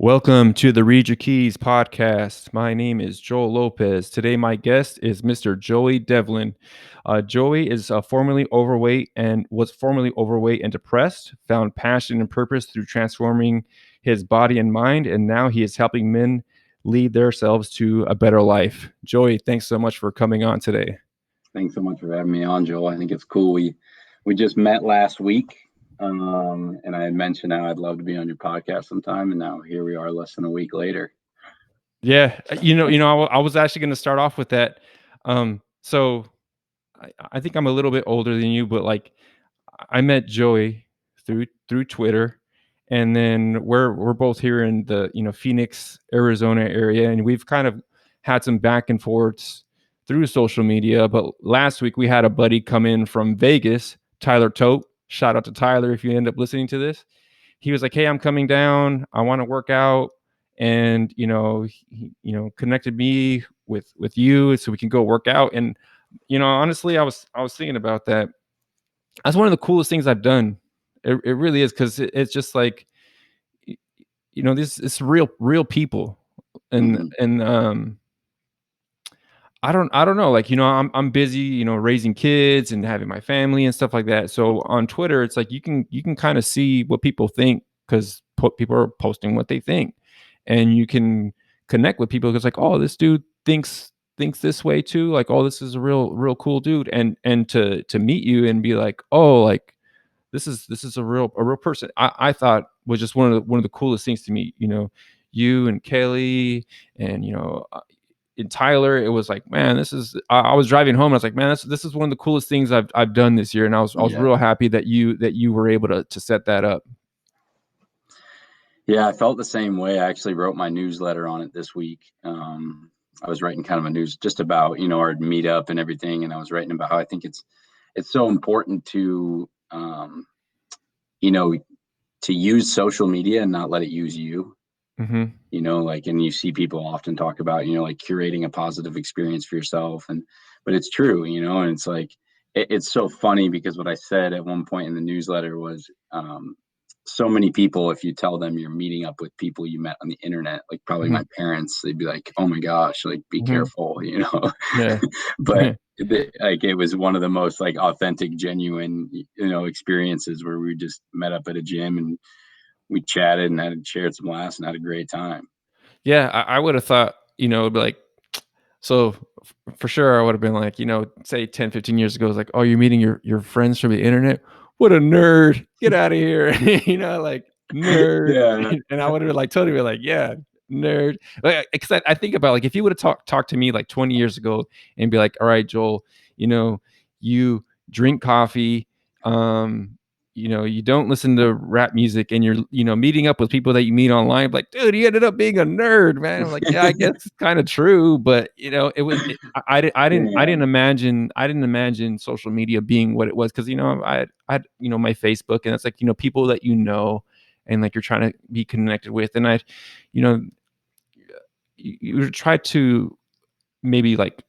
Welcome to the Read Your Keys podcast. My name is Joel Lopez. Today, my guest is Mr. Joey Devlin. Joey is formerly overweight and was formerly overweight and depressed, found passion and purpose through transforming his body and mind, and now he is helping men lead themselves to a better life. Joey, thanks so much for coming on today. Thanks so much for having me on, Joel. I think it's cool. We just met last week, and I had mentioned how I'd love to be on your podcast sometime, and now here we are, less than a week later. Yeah, I was actually going to start off with that. So I think I'm a little bit older than you, but like I met Joey through Twitter, and then we're both here in the Phoenix, Arizona area, and we've kind of had some back and forths through social media. But last week we had a buddy come in from Vegas, Tyler Tote. Shout out to Tyler if you end up listening to this. He was like, "Hey, I'm coming down. I want to work out." And he connected me with you so we can go work out. And honestly, I was thinking about that. That's one of the coolest things I've done. It really is, because it's just like, this it's real people. and Mm-hmm. and I don't know, like, I'm busy, raising kids and having my family and stuff like that. So on Twitter, it's like you can kind of see what people think, because people are posting what they think, and you can connect with people because, like, oh, this dude thinks this way too, like, oh, this is a real cool dude. And to meet you and be like, oh, like, this is a real person, I thought was just one of the coolest things to meet. You and Kelly, and and Tyler. It was like, man, this is. I was driving home, and I was like, man, this is one of the coolest things I've done this year, and I was Yeah. real happy that you were able to set that up. Yeah, I felt the same way. I actually wrote my newsletter on it this week. I was writing kind of a news just about, our meetup and everything. And I was writing about how I think it's so important to, you know, to use social media and not let it use you. Hmm. And you see people often talk about, like curating a positive experience for yourself. But it's true, and it's like, it's so funny because what I said at one point in the newsletter was, so many people, if you tell them you're meeting up with people you met on the internet, like probably Hmm. my parents, they'd be like, oh my gosh, like be Hmm. careful, Yeah. but like it was one of the most like authentic, genuine, experiences where we just met up at a gym and we chatted and had shared some laughs and had a great time. Yeah, I would have thought, it'd be like, so for sure I would have been like, say 10, 15 years ago, it's like, oh, you're meeting your friends from the internet? What a nerd. Get out of here. Like, nerd. Yeah. And I would have like totally been like, yeah, nerd. Like, because I think about, like, if you would have talked to me like 20 years ago and be like, all right, Joel, you drink coffee, you don't listen to rap music, and you're, meeting up with people that you meet online. Like, dude, you ended up being a nerd, man. I'm like, yeah, I guess it's kind of true, but it was. Yeah. I didn't imagine social media being what it was, because I had my Facebook, and it's like, people that and like you're trying to be connected with, and you know, you try to maybe like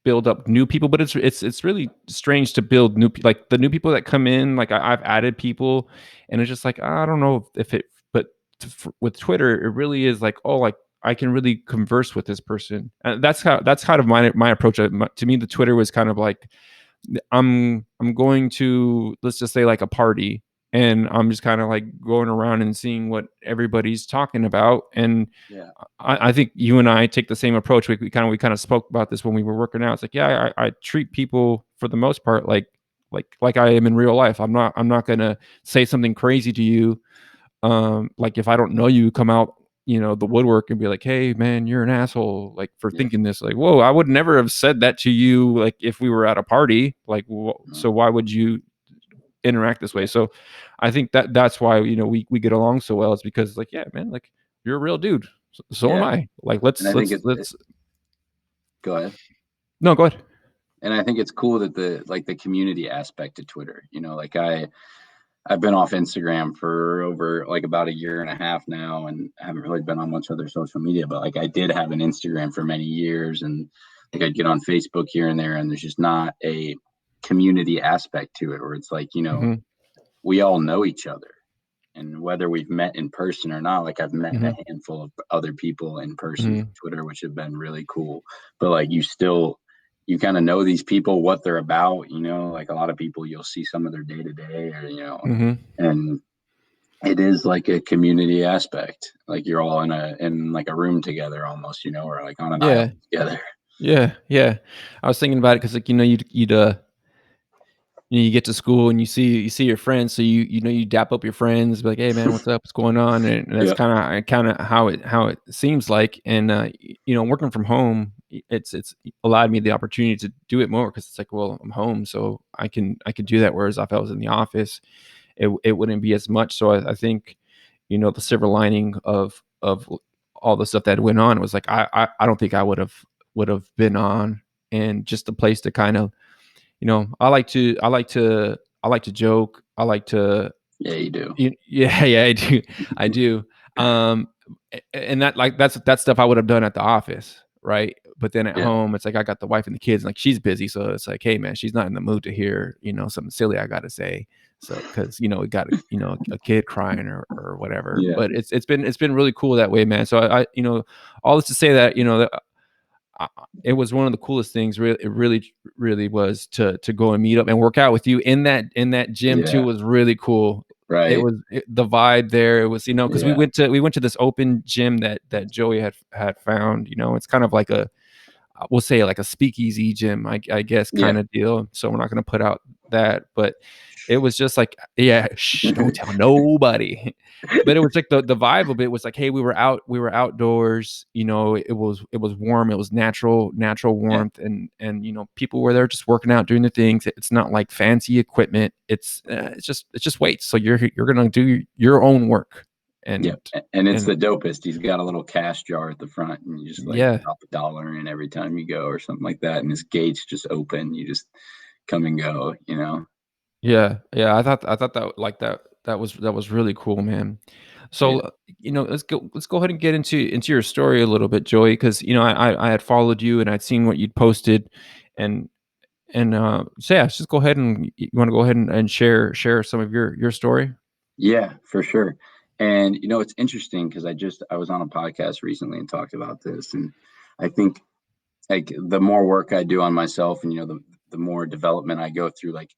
build up new people, but it's really strange to build like the new people that come in. Like, I've added people, and it's just like, I don't know if it, but with Twitter, it really is like, oh, like, I can really converse with this person. And that's kind of my approach. To me, the Twitter was kind of like, I'm going to, let's just say, like, a party, and I'm just kind of like going around and seeing what everybody's talking about. And Yeah. I think you and I take the same approach. We kind of spoke about this when we were working out. It's like, yeah, I treat people for the most part like I am in real life. I'm not gonna say something crazy to you. Like, if I don't know you, come out, the woodwork, and be like, hey man, you're an asshole, like, for Yeah. thinking this. Like, whoa, I would never have said that to you, like, if we were at a party. Like, so why would you interact this way? Yeah. So I think that's why, we get along so well. It's because, like, yeah, man, like, you're a real dude. So am Yeah. I. Like, And let's I think let's let's go ahead. no, go ahead. And I think it's cool that the community aspect of Twitter, like I've been off Instagram for over like about a year and a half now, and I haven't really been on much other social media, but like I did have an Instagram for many years, and like I'd get on Facebook here and there, and there's just not a community aspect to it where it's like, Hmm. we all know each other. And whether we've met in person or not, like I've met a Mhm. handful of other people in person Mhm. from Twitter, which have been really cool. But like you kind of know these people, what they're about, like a lot of people, you'll see some of their day to day or, Mhm. and it is like a community aspect. Like you're all in like a room together almost, or like on an island Yeah. together. Yeah. Yeah. I was thinking about it because, like, you get to school and you see your friends, so you dap up your friends, be like, "Hey, man, what's up? What's going on?" And that's Yeah. kinda how it seems like, and, working from home, it's allowed me the opportunity to do it more because it's like, well, I'm home, so I can do that, whereas if I was in the office, it wouldn't be as much, so I think, the silver lining of all the stuff that went on was like, I don't think I would've been on, and just a place to kind of, I like to joke. I like to Yeah, you do. yeah, yeah, I do. I do. Um, and that's stuff I would have done at the office, right? But then at Yeah. home, it's like I got the wife and the kids, and like she's busy, so it's like, hey man, she's not in the mood to hear, something silly I gotta say. So because we got a kid crying or whatever. Yeah. But it's been really cool that way, man. So all this to say that it was one of the coolest things. Really, it really was to go and meet up and work out with you in that gym too. Yeah. Was really cool. Right. The vibe there. It was because we Yeah. went to this open gym that Joey had found. It's kind of like we'll say like a speakeasy gym, I guess, Yeah. kind of deal. So we're not going to put out that, but it was just like, yeah, shh, don't tell nobody. But it was like the vibe of it was like, hey, we were outdoors. It was warm. It was natural Yeah. warmth, and people were there just working out, doing the things. It's not like fancy equipment. It's just weights. So you're gonna do your own work, Yeah. and And it's and the dopest. He's got a little cash jar at the front and you just like yeah. drop $1 in every time you go or something like that. And his gates just open. You just come and go. Yeah, yeah, I thought that was really cool, man. So, Yeah. let's go ahead and get into your story a little bit, Joey, because I had followed you and I'd seen what you'd posted, and so yeah, just go ahead and you want to go ahead and share some of your story. Yeah, for sure. And it's interesting because I was on a podcast recently and talked about this. And I think like the more work I do on myself and the more development I go through, like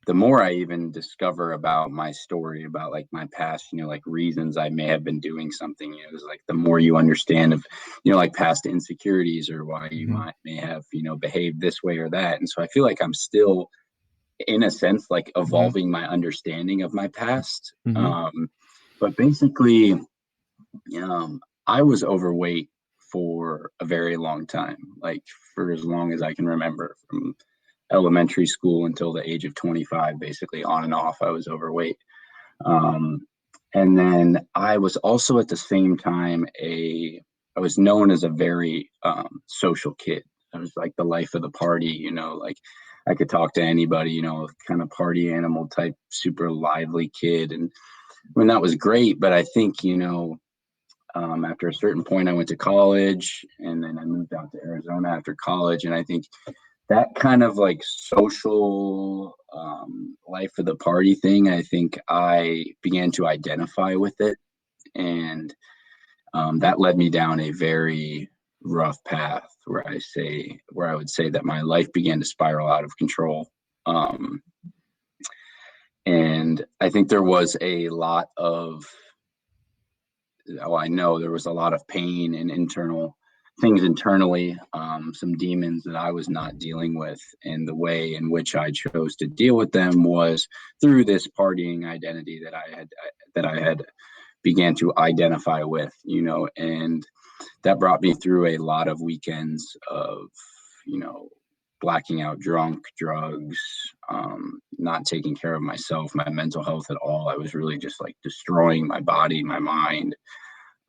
the more I even discover about my story, about like my past, like reasons I may have been doing something, it's like the more you understand of, like past insecurities or why you Mhm, may have, behaved this way or that. And so I feel like I'm still, in a sense, like mhm, evolving my understanding of my past. mhm, But basically, I was overweight for a very long time, like for as long as I can remember, from elementary school until the age of 25, basically on and off, I was overweight. Um, and then I was also at the same time I was known as a very social kid. I was like the life of the party, like I could talk to anybody, kind of party animal type, super lively kid. And when that was great, but I think, after a certain point, I went to college and then I moved out to Arizona after college. And I think that kind of like social life of the party thing, I think I began to identify with it. And that led me down a very rough path where I would say that my life began to spiral out of control. Um, and I think there was a lot of I know there was a lot of pain and internal things internally, some demons that I was not dealing with. And the way in which I chose to deal with them was through this partying identity that I had began to identify with, and that brought me through a lot of weekends of, you know, blacking out drunk, drugs, not taking care of myself, my mental health at all. I was really just like destroying my body, my mind,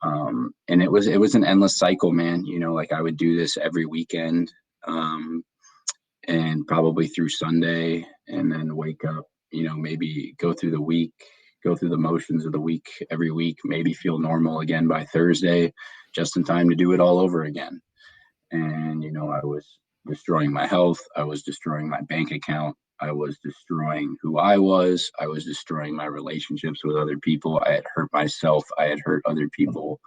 and it was an endless cycle, man. Like I would do this every weekend, um, and probably through Sunday, and then wake up, maybe go through the week, go through the motions of the week every week, maybe feel normal again by Thursday, just in time to do it all over again. And I was destroying my health, I was destroying my bank account, I was destroying who I was. I was destroying my relationships with other people. I had hurt myself. I had hurt other people.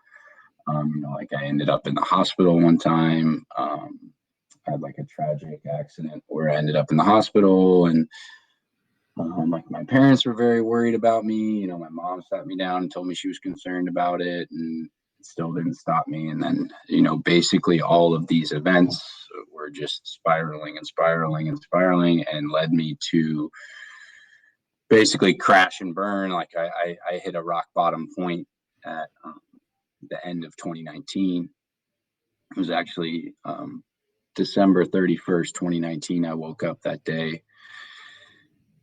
Like I ended up in the hospital one time. I had like a tragic accident where I ended up in the hospital, and like my parents were very worried about me. My mom sat me down and told me she was concerned about it, and it still didn't stop me. And then, basically all of these events were just spiraling and spiraling and spiraling, and led me to basically crash and burn. Like I hit a rock bottom point at the end of 2019. It was actually December 31st, 2019. I woke up that day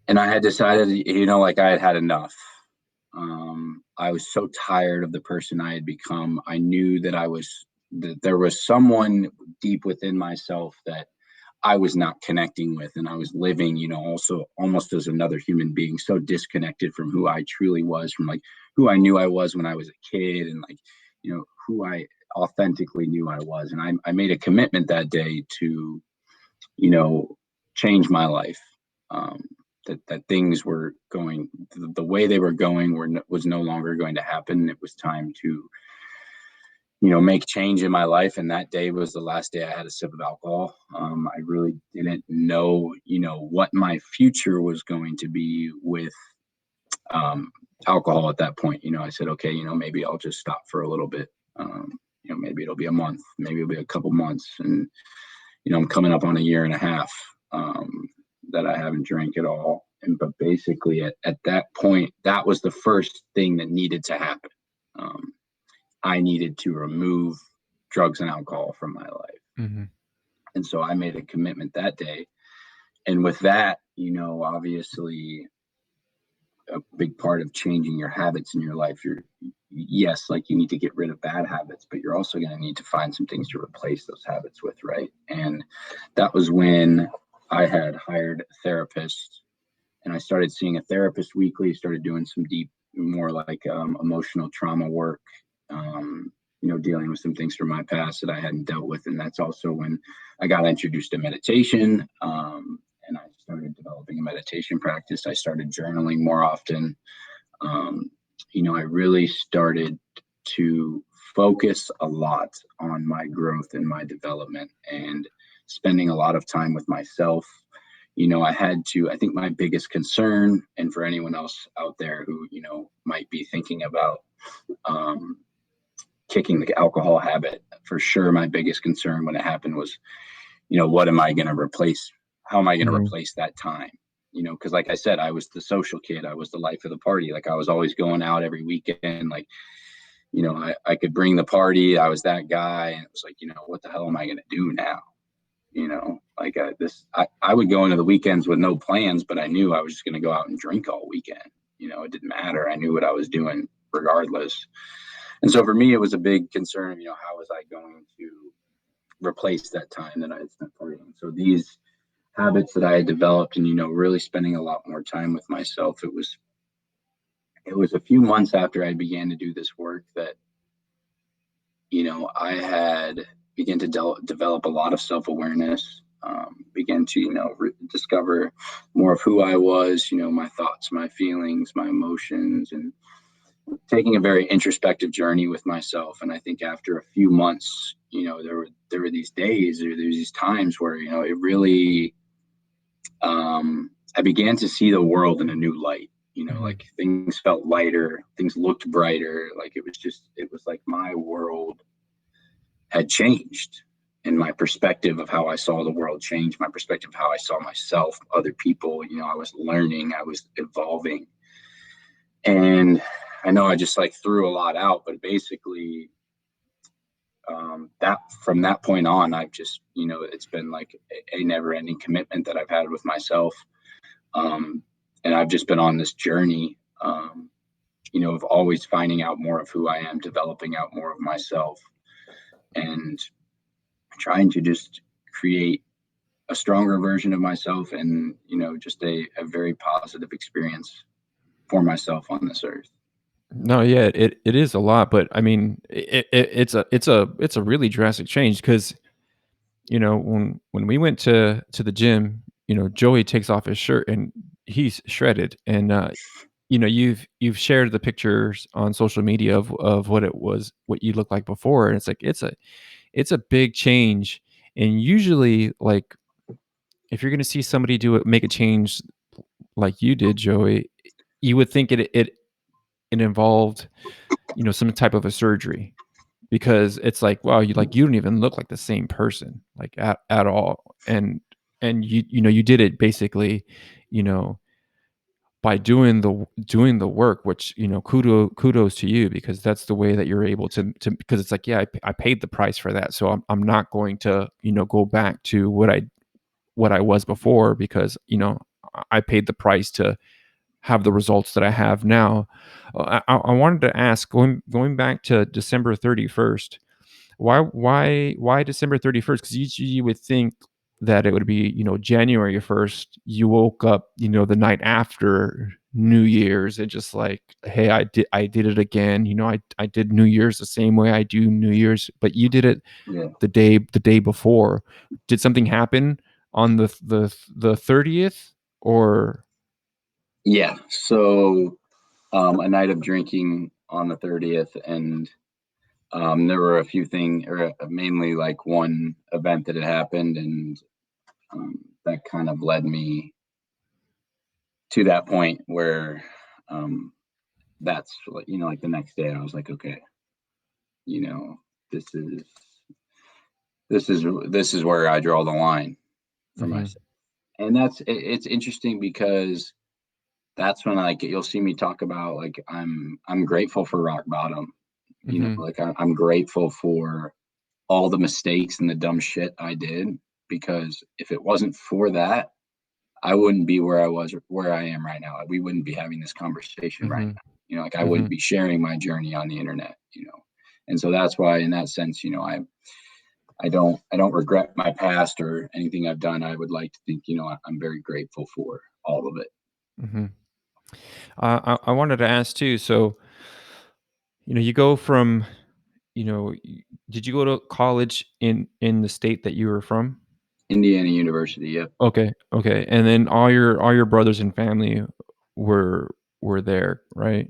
and I had decided, like I had had enough. I was so tired of the person I had become. I knew that there was someone deep within myself that I was not connecting with, and I was living, also almost as another human being, so disconnected from who I truly was, from like who I knew I was when I was a kid, and like, who I authentically knew I was. And I made a commitment that day to, you know, change my life. Um, that things were going the way they were going was no longer going to happen. It was time to, make change in my life. And that day was the last day I had a sip of alcohol. I really didn't know, what my future was going to be with um, alcohol at that point. I said, okay, maybe I'll just stop for a little bit. Maybe it'll be a month, maybe it'll be a couple months. And, I'm coming up on a year and a half that I haven't drank at all. But basically at that point, that was the first thing that needed to happen. Um, I needed to remove drugs and alcohol from my life. Mhm. And so I made a commitment that day. And with that, obviously a big part of changing your habits in your life, yes, like you need to get rid of bad habits, but you're also going to need to find some things to replace those habits with, right? And that was when I had hired a therapist, and I started seeing a therapist weekly, started doing some deep, more like emotional trauma work, dealing with some things from my past that I hadn't dealt with. And that's also when I got introduced to meditation, and I started developing a meditation practice. I started journaling more often. Um, I really started to focus a lot on my growth and my development, and spending a lot of time with myself. I think my biggest concern, and for anyone else out there who, might be thinking about um, kicking the alcohol habit, for sure, my biggest concern when it happened was, what am I going to replace? How am I going to Mhm. replace that time? Because like I said, I was the social kid. I was the life of the party. Like I was always going out every weekend. Like, I could bring the party. I was that guy. And it was like, what the hell am I going to do now? Like I would go into the weekends with no plans, but I knew I was just going to go out and drink all weekend. It didn't matter. I knew what I was doing regardless. And so for me, it was a big concern of, how was I going to replace that time that I had spent partying? So these habits that I had developed, and, really spending a lot more time with myself, it was a few months after I began to do this work that, I had began to develop a lot of self-awareness, began to, discover more of who I was, my thoughts, my feelings, my emotions, and taking a very introspective journey with myself. And I think after a few months, there were these days, or there's these times where, it really, I began to see the world in a new light. Mhm. Like things felt lighter, things looked brighter. Like it was like my world had changed, and my perspective of how I saw the world changed, my perspective of how I saw myself, other people. I was learning, I was evolving. And I know I just like threw a lot out, but basically, that from that point on, I've just, it's been like a never ending commitment that I've had with myself. Um, and I've just been on this journey, of always finding out more of who I am, developing out more of myself, and trying to just create a stronger version of myself, and, just a very positive experience for myself on this earth. No, yeah, it is a lot, but I mean, it's a really drastic change because when we went to the gym, Joey takes off his shirt and he's shredded. And you've shared the pictures on social media of what you look like before, and it's like it's a big change. And usually, like, if you're gonna see somebody make a change like you did, Joey, you would think it involved, some type of a surgery, because it's like, wow, you don't even look like the same person, like, at all. And you did it basically, you know, by doing the work, which, kudos to you, because that's the way that you're able to, because it's like, yeah, I paid the price for that, so I'm not going to, go back to what I was before, because, I paid the price to have the results that I have now. I wanted to ask, going back to December 31st, why December 31st? Because usually you would think that it would be, January 1st. You woke up, the night after New Year's, and just like, hey, I did it again. I did New Year's the same way I do New Year's, but you did it Yeah. the day before. Did something happen on the 30th, or? Yeah. So a night of drinking on the 30th, and there were a few things, or mainly like one event that had happened, and that kind of led me to that point where that's like, like the next day I was like, okay, you know, this is this is where I draw the line for Mhm, myself. And it's interesting because that's when, like, you'll see me talk about, like, I'm grateful for rock bottom. mhm, Like, I'm grateful for all the mistakes and the dumb shit I did, because if it wasn't for that, I wouldn't be where I am right now. We wouldn't be having this conversation right mhm, now. Like, I wouldn't mhm, be sharing my journey on the internet. And so that's why, in that sense, I don't regret my past or anything I've done. I would like to think, I'm very grateful for all of it. mhm. I wanted to ask too. So, you go from, did you go to college in the state that you were from? Indiana University, yep. Okay, okay, and then all your brothers and family were were there, right?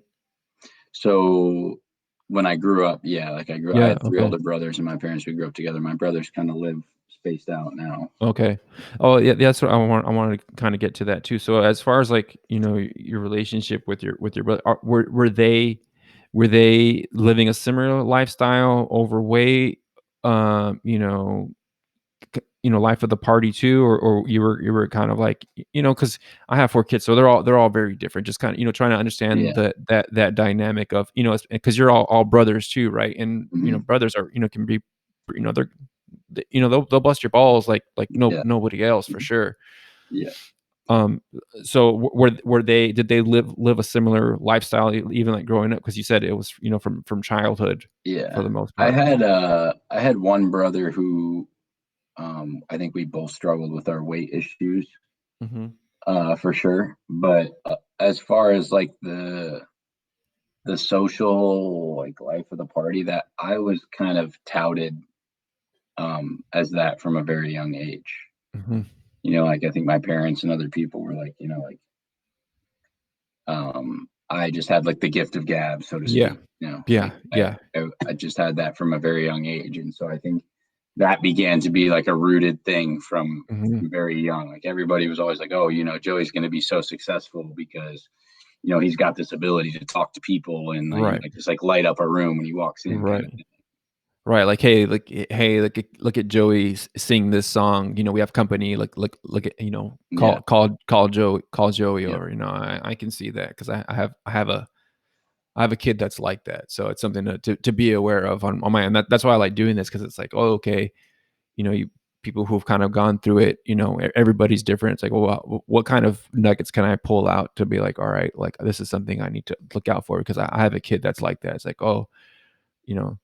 So when I grew up, yeah, like I Yeah. had three Okay. older brothers, and my parents, we grew up together. My brothers kind of live spaced out now. Okay. Oh, yeah, that's what I wanted to kinda get to that too. So as far as, like, your relationship with your brother, were they living a similar lifestyle, overweight, life of the party too, or you were kind of like, because I have 4 kids, so they're all very different. Just kind of, trying to understand Yeah. that dynamic of, because you're all brothers too, right? And, Hmm. brothers are, can be, they're, they'll bust your balls like Yeah. nobody else, for sure. Yeah. Um, so did they live a similar lifestyle, even like growing up? Because you said it was, from childhood for Yeah. the most I part. had I had one brother who, I think we both struggled with our weight issues, Hmm. for sure. But as far as like the social, like, life of the party, that I was kind of touted as that from a very young age. Hmm. Like, I think my parents and other people were like, like, I just had like the gift of gab, so to Yeah. speak. Yeah. Like, Yeah. I just had that from a very young age, and so I think that began to be like a rooted thing Hmm. from very young. Like, everybody was always like, "Oh, Joey's going to be so successful because he's got this ability to talk to people and, Right. like, just like light up a room when he walks in, kind Right. of thing." Right, like, "Hey, look at Joey sing this song, we have company, look at, Yeah, call Joey yeah, over," I can see that, 'cause I have a kid that's like that, so it's something to be aware of on my end. That's why I like doing this, 'cause it's like, "Oh, okay," you people who've kind of gone through it, everybody's different. It's like, well, what kind of nuggets can I pull out to be like, "All right, like, this is something I need to look out for," because I have a kid that's like that. It's like, "Oh, you know,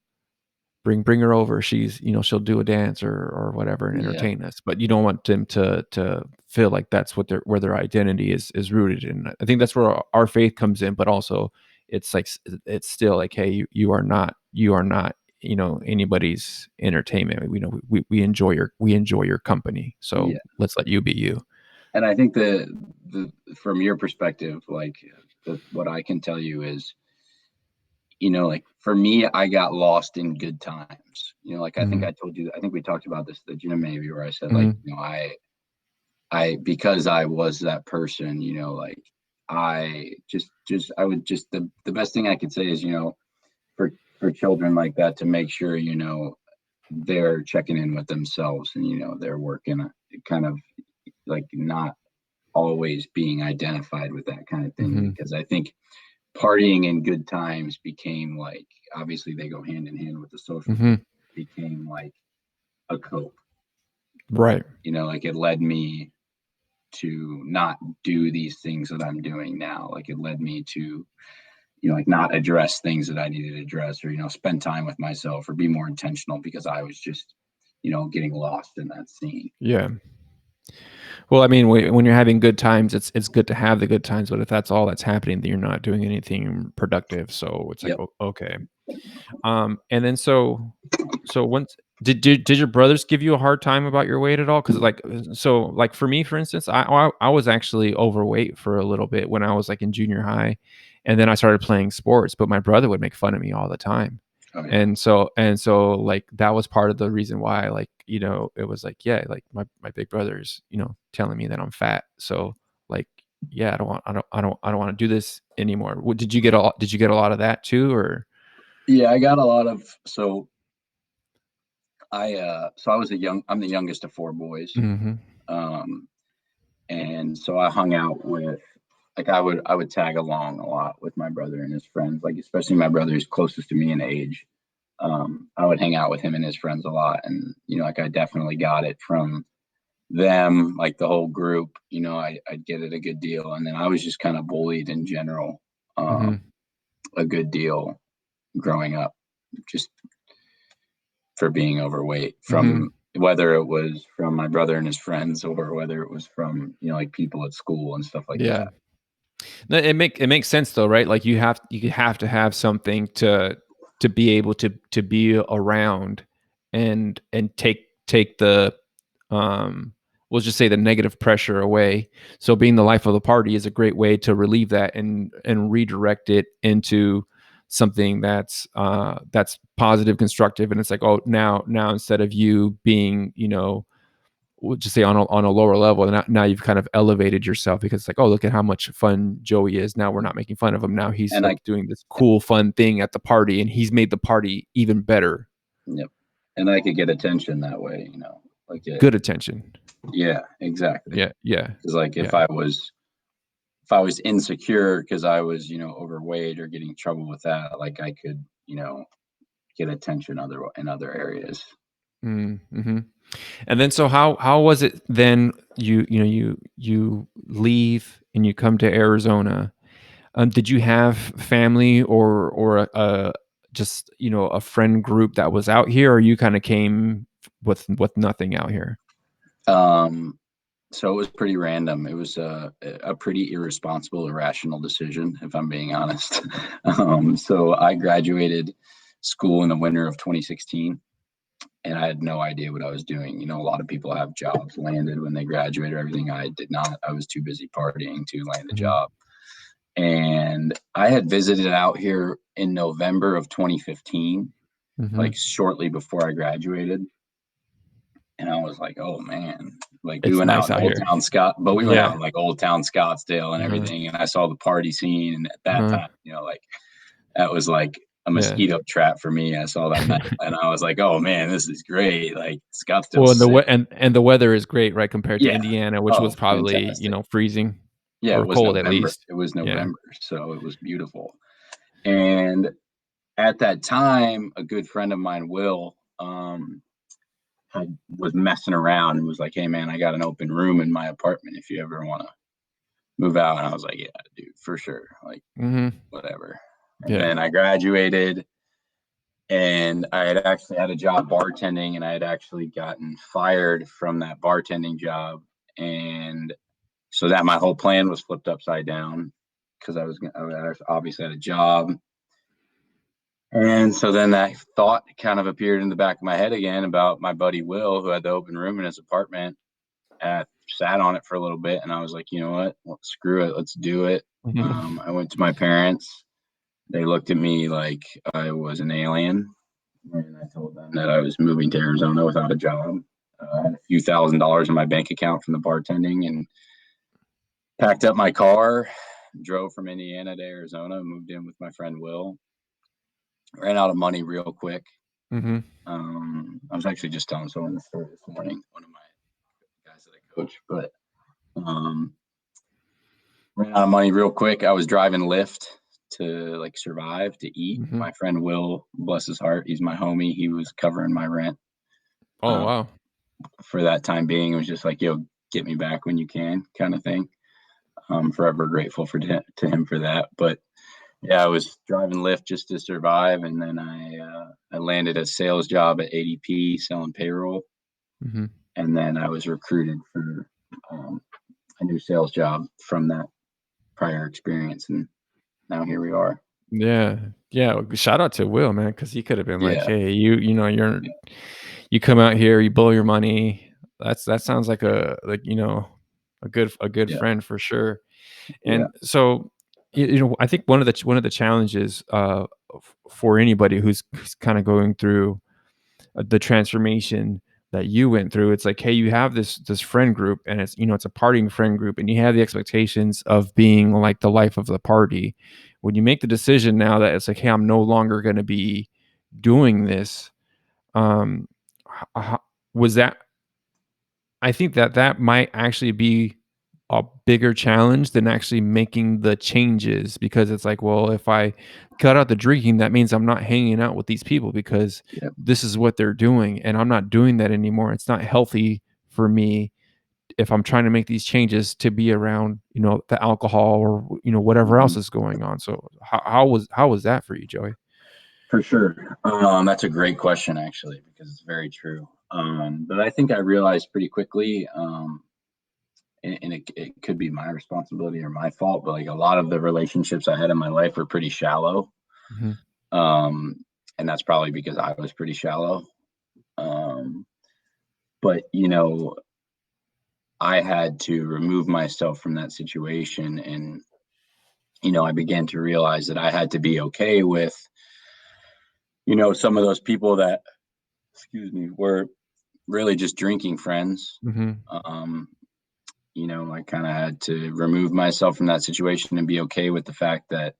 bring her over. She'll do a dance or whatever and yeah, entertain us." But you don't want them to feel like that's where their identity is rooted. And I think that's where our faith comes in. But also, it's like, it's still like, hey, you are not anybody's entertainment. We know we enjoy your company. So yeah. let's let you be you. And I think the from your perspective, like what I can tell you is, like for me, I got lost in good times. Like I think Mhm, I told you, I think we talked about this at the gym maybe, where I said like, mhm, because I was that person, like I would just the best thing I could say is, for children like that to make sure, they're checking in with themselves and they're working kind of like not always being identified with that kind of thing, mhm, because I think partying in good times became like, obviously they go hand in hand with the social mhm. thing, became like a cope. Right. Like it led me to not do these things that I'm doing now. Like it led me to, like not address things that I needed to address, or, spend time with myself or be more intentional, because I was just, getting lost in that scene. Yeah. Well, I mean, when you're having good times, it's good to have the good times, but if that's all that's happening, then you're not doing anything productive. So it's like, Yep. okay. And then so once did your brothers give you a hard time about your weight at all? Because like for me, for instance, I was actually overweight for a little bit when I was like in junior high, and then I started playing sports. But my brother would make fun of me all the time, Oh yeah. and so like that was part of the reason why, like, it was like, yeah, like my big brother's telling me that I'm fat. So like, yeah, I don't want to do this anymore. Did you get a lot of that too, or? Yeah, I got a lot of, so I'm the youngest of four boys. Mhm. Um and so I hung out with, like, I would tag along a lot with my brother and his friends, like especially my brother is closest to me in age. I would hang out with him and his friends a lot, and like I definitely got it from them, like the whole group. I'd get it a good deal, and then I was just kind of bullied in general, Mhm. a good deal growing up, just for being overweight, Mhm. from whether it was from my brother and his friends, or whether it was from like people at school and stuff like Yeah. that. No, it makes sense though, right? Like you have to have something to be able to be around and take the we'll just say the negative pressure away. So being the life of the party is a great way to relieve that and redirect it into something that's positive, constructive, and it's like, oh, now instead of you being, we'll just say on a lower level, and now you've kind of elevated yourself, because it's like, oh, look at how much fun Joey is. Now we're not making fun of him. Now he's And I like doing this cool fun thing at the party, and he's made the party even better. Yep. And I could get attention that way, like Good attention. yeah, exactly. Yeah, yeah, Because like yeah. if I was insecure because I was, overweight or getting in trouble with that, like I could, get attention in other areas. Mm-hmm. And then so how was it then? You leave and you come to Arizona. Did you have family or just a friend group that was out here, or you kind of came with nothing out here? Um, so it was pretty random. It was a pretty irresponsible, irrational decision, if I'm being honest. So I graduated school in the winter of 2016, and I had no idea what I was doing. A lot of people have jobs landed when they graduate or everything. I did not. I was too busy partying to land a Mhm, job. And I had visited out here in November of 2015, mhm. like shortly before I graduated. And I was like, oh man, like we It's went out nice in out Old here. Town Scott, but we went out Yeah. in like Old Town Scottsdale and Uh-huh, everything. And I saw the party scene. And at that uh-huh. time, like that was like a Yeah. mosquito trap for me. I saw that night and I was like, oh man, this is great. Like Well, Scottsdale's and the sick. we and the weather is great, right, compared to Yeah. Indiana, which Oh, was probably, fantastic. freezing Yeah, it or was cold at November. least. It was Yeah. November. So it was beautiful. And at that time, a good friend of mine, Will, was messing around and was like, "Hey, man, I got an open room in my apartment if you ever want to move out." And I was like, "Yeah, dude, for sure. Like, Mhm. whatever." And Yeah. then I graduated, and I had actually had a job bartending, and I had actually gotten fired from that bartending job, and so that my whole plan was flipped upside down, because I obviously had a job. And so then that thought kind of appeared in the back of my head again about my buddy Will, who had the open room in his apartment. I sat on it for a little bit, and I was like, you know what? Well, screw it. Let's do it. Mhm. I went to my parents. They looked at me like I was an alien, and I told them that I was moving to Arizona without a job. I had a few $1,000s in my bank account from the bartending, and packed up my car, drove from Indiana to Arizona, moved in with my friend Will. Ran out of money real quick. Mhm. I was actually just telling someone the story this morning, one of my guys that I coach, but um, ran out of money real quick. I was driving Lyft to like survive to eat. Mhm. My friend Will, bless his heart, he's my homie. He was covering my rent Oh, um, wow. for that time being. It was just like, yo, get me back when you can, kind of thing. I'm forever grateful to him for that. But yeah, I was driving Lyft just to survive, and then I landed a sales job at ADP selling payroll, Mhm. and then I was recruited for um, a new sales job from that prior experience, and now here we are. Yeah. Yeah, shout out to Will, man, because he could have been like, Yeah, "Hey, you come out here, you blow your money." That sounds like a good yeah, friend for sure. yeah, And so, I think one of the challenges, for anybody who's kinda going through the transformation that you went through, it's like, hey, you have this friend group, and it's a partying friend group, and you have the expectations of being like the life of the party. When you make the decision now that it's like, hey, I'm no longer going to be doing this, um was that, I think that might actually be a bigger challenge than actually making the changes, because it's like, well, if I cut out the drinking, that means I'm not hanging out with these people because yeah. this is what they're doing, and I'm not doing that anymore. It's not healthy for me if I'm trying to make these changes to be around, the alcohol or whatever Hmm. else is going on. So how was that for you, Joey? For sure. That's a great question, actually, because it's very true. But I think I realized pretty quickly, and it could be my responsibility or my fault, but like a lot of the relationships I had in my life were pretty shallow. Mhm. Um, and that's probably because I was pretty shallow. Um, but I had to remove myself from that situation, and I began to realize that I had to be okay with some of those people that, excuse me, were really just drinking friends. Mhm. Um, I kind of had to remove myself from that situation and be okay with the fact that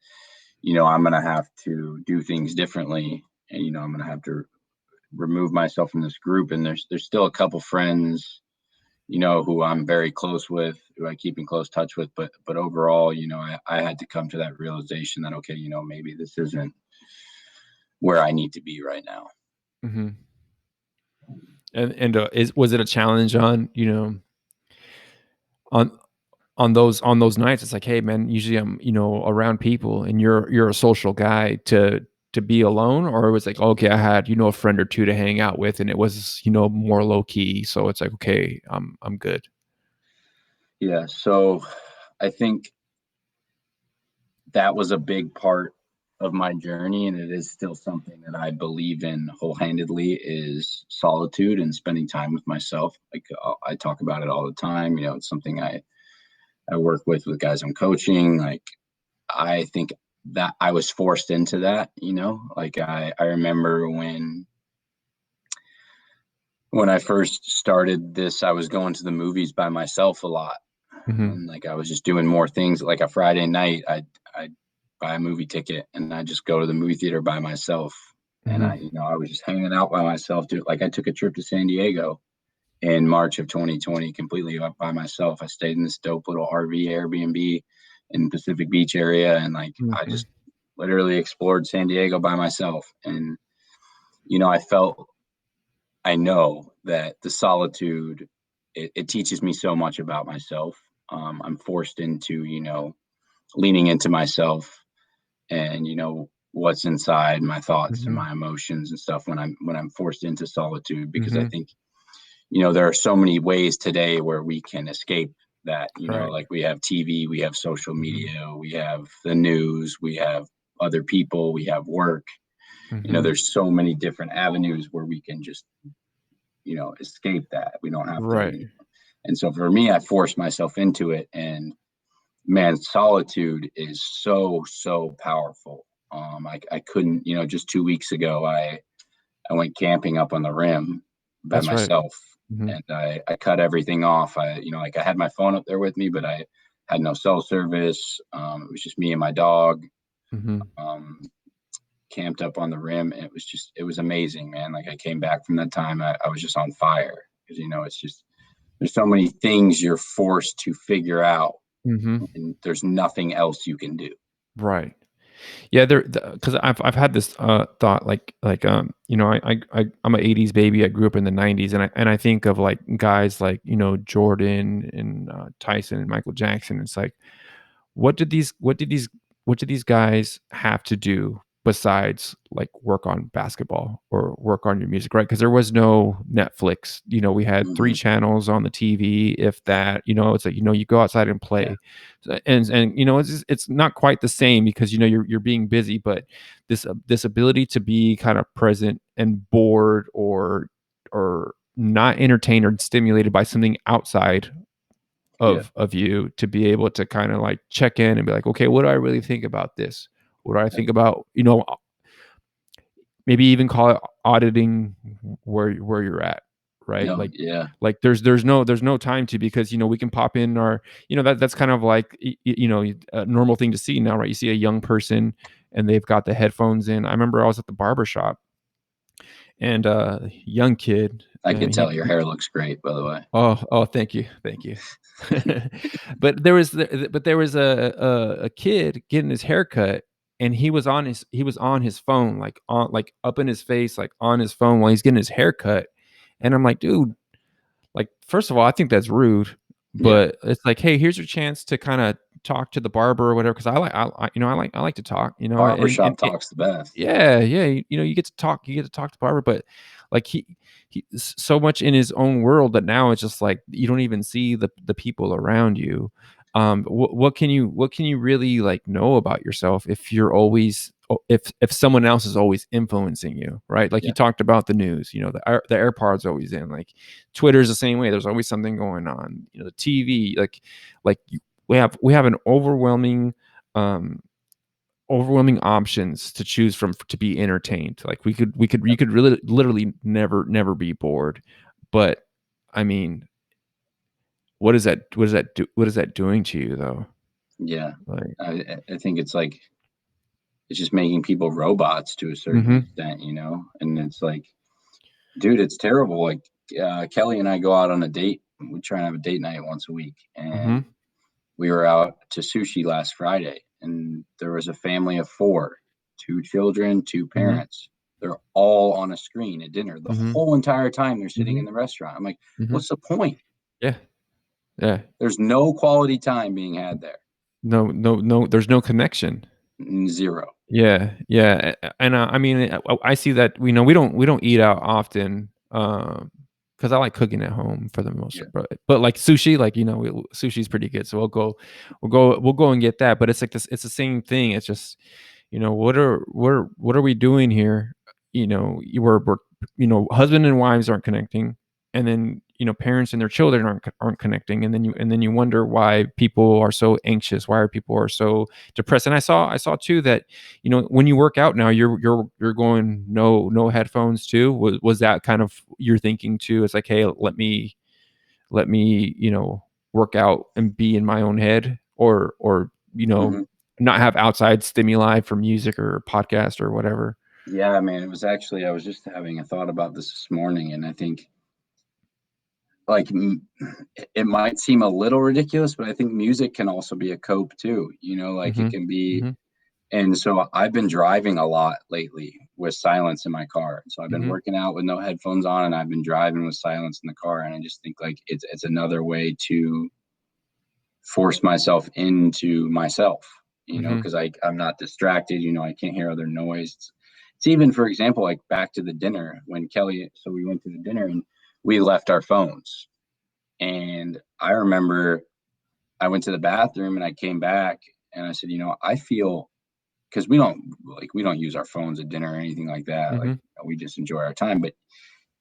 I'm going to have to do things differently, and I'm going to have to remove myself from this group. And there's still a couple friends, who I'm very close with, who I keep in close touch with. But overall, I had to come to that realization that, okay, maybe this isn't where I need to be right now. Mhm. And is was it a challenge on on those nights? It's like, hey, man, usually I'm around people, and you're a social guy, to be alone, or it was like, okay, I had a friend or two to hang out with, and it was more low key, so it's like, okay, I'm good. Yeah. So I think that was a big part of my journey, and it is still something that I believe in wholeheartedly, is solitude and spending time with myself. Like, I talk about it all the time. It's something I work with guys I'm coaching. Like, I think that I was forced into that. Like, I remember when I first started this, I was going to the movies by myself a lot, Mhm. and like I was just doing more things. Like a Friday night, I'd buy a movie ticket and I just go to the movie theater by myself. And Mhm. I was just hanging out by myself. Dude, like I took a trip to San Diego in March of 2020, completely up by myself. I stayed in this dope little RV Airbnb in Pacific Beach area, and like I Mhm. just literally explored San Diego by myself. And I felt, I know that the solitude, it teaches me so much about myself. I'm forced into, leaning into myself, and what's inside my thoughts and Mhm. my emotions and stuff when I'm forced into solitude, because I Mhm. think there are so many ways today where we can escape that. Right. Like we have TV, we have social Mhm. media, we have the news, we have other people, we have work. Mhm. There's so many different avenues where we can just escape that. We don't have to Right. And so for me, I forced myself into it, and man, solitude is so powerful. I couldn't, just 2 weeks ago, I went camping up on the rim by That's right. myself, Mhm, and I cut everything off. Like I had my phone up there with me, but I had no cell service. It was just me and my dog. mhm. Um, Camped up on the rim, and it was amazing, man. Like I came back from that time, I was just on fire because it's just there's so many things you're forced to figure out, Mhm. and there's nothing else you can do. Right. Yeah, there because I've had this, thought, I'm a '80s baby, I grew up in the '90s, and I think of, like, guys like, Jordan and, Tyson and Michael Jackson. It's like, what did these what did these what did these guys have to do besides, like, work on basketball or work on your music, right? Because there was no Netflix. We had 3 Hmm. channels on the TV, if that. It's like, you go outside and Yeah, play. And it's not quite the same because, you're being busy, but this ability to be kind of present and bored, or not entertained or stimulated by something outside yeah, of you, to be able to kind of like check in and be like, okay, what do I really think about this? What do I yeah. think about, maybe even call it auditing where you're at, right? No, Like yeah, there's no time to, because we can pop in our, that's kind of like, a normal thing to see now, right? You see a young person and they've got the headphones in. I remember I was at the barber shop, and young kid, I and could tell your hair looks great, by the way. oh, thank you, thank you. But there was a kid getting his hair cut, and he was on his phone, like, up in his face, like, on his phone while he's getting his hair cut. And I'm like, "Dude, like, first of all, I think that's rude." Yeah, But it's like, "Hey, here's your chance to kinda talk to the barber or whatever," because I like to talk, and barbershop talks the best. yeah, yeah, you get to talk to Barbara, but, like, he's so much in his own world that now it's just like you don't even see the people around you. What can you really, like, know about yourself if you're always if someone else is always influencing you, right? Like, you Yeah, talked about the news, the AirPod's always in, like, Twitter's the same way, there's always something going on, the TV, like, we have an overwhelming options to choose from to be entertained. Like, you could really literally never be bored. But I mean, what is that doing to you, though? yeah. Like, I think it's just making people robots to a certain mhm, extent, and it's like, dude, it's terrible. Like, Kelly and I go out on a date. We try and have a date night once a week, and mhm, we were out to sushi last Friday, and there was a family of four, two children, two mhm, parents. They're all on a screen at dinner the mhm, whole entire time they're sitting in mhm, the restaurant. I'm like, mhm. what's the point? Yeah, yeah. There's no quality time being had there. No, no, no, there's no connection. Zero. Yeah, yeah, and, I mean, I see that, we don't eat out often, because I like cooking at home for the most Yeah. part, but, like, sushi, like, sushi's pretty good, so we'll go and get that. But it's like this, it's the same thing. It's just, what are we doing here? Husband and wives aren't connecting, and then, parents and their children aren't connecting, and then you wonder why people are so anxious, why are people are so depressed. And I saw too that, when you work out now, you're going no headphones too. Was that kind of your thinking too? It's like, hey, let me work out and be in my own head, or Hmm. not have outside stimuli for music or podcast or whatever. Yeah, man. It was actually, I was just having a thought about this morning, and I think, like, it might seem a little ridiculous, but I think music can also be a cope too. Like it Mhm. can be. Mhm. And so I've been driving a lot lately with silence in my car. So I've been Mhm. working out with no headphones on, and I've been driving with silence in the car. And I just think, like, it's another way to force myself into myself, Mhm. because I'm not distracted. I can't hear other noise. It's even, for example, like back to the dinner when Kelly. So we went to the dinner and we left our phones. And I remember I went to the bathroom and I came back and I said, I feel, because we don't use our phones at dinner or anything like that. Like, Mhm. we just enjoy our time. But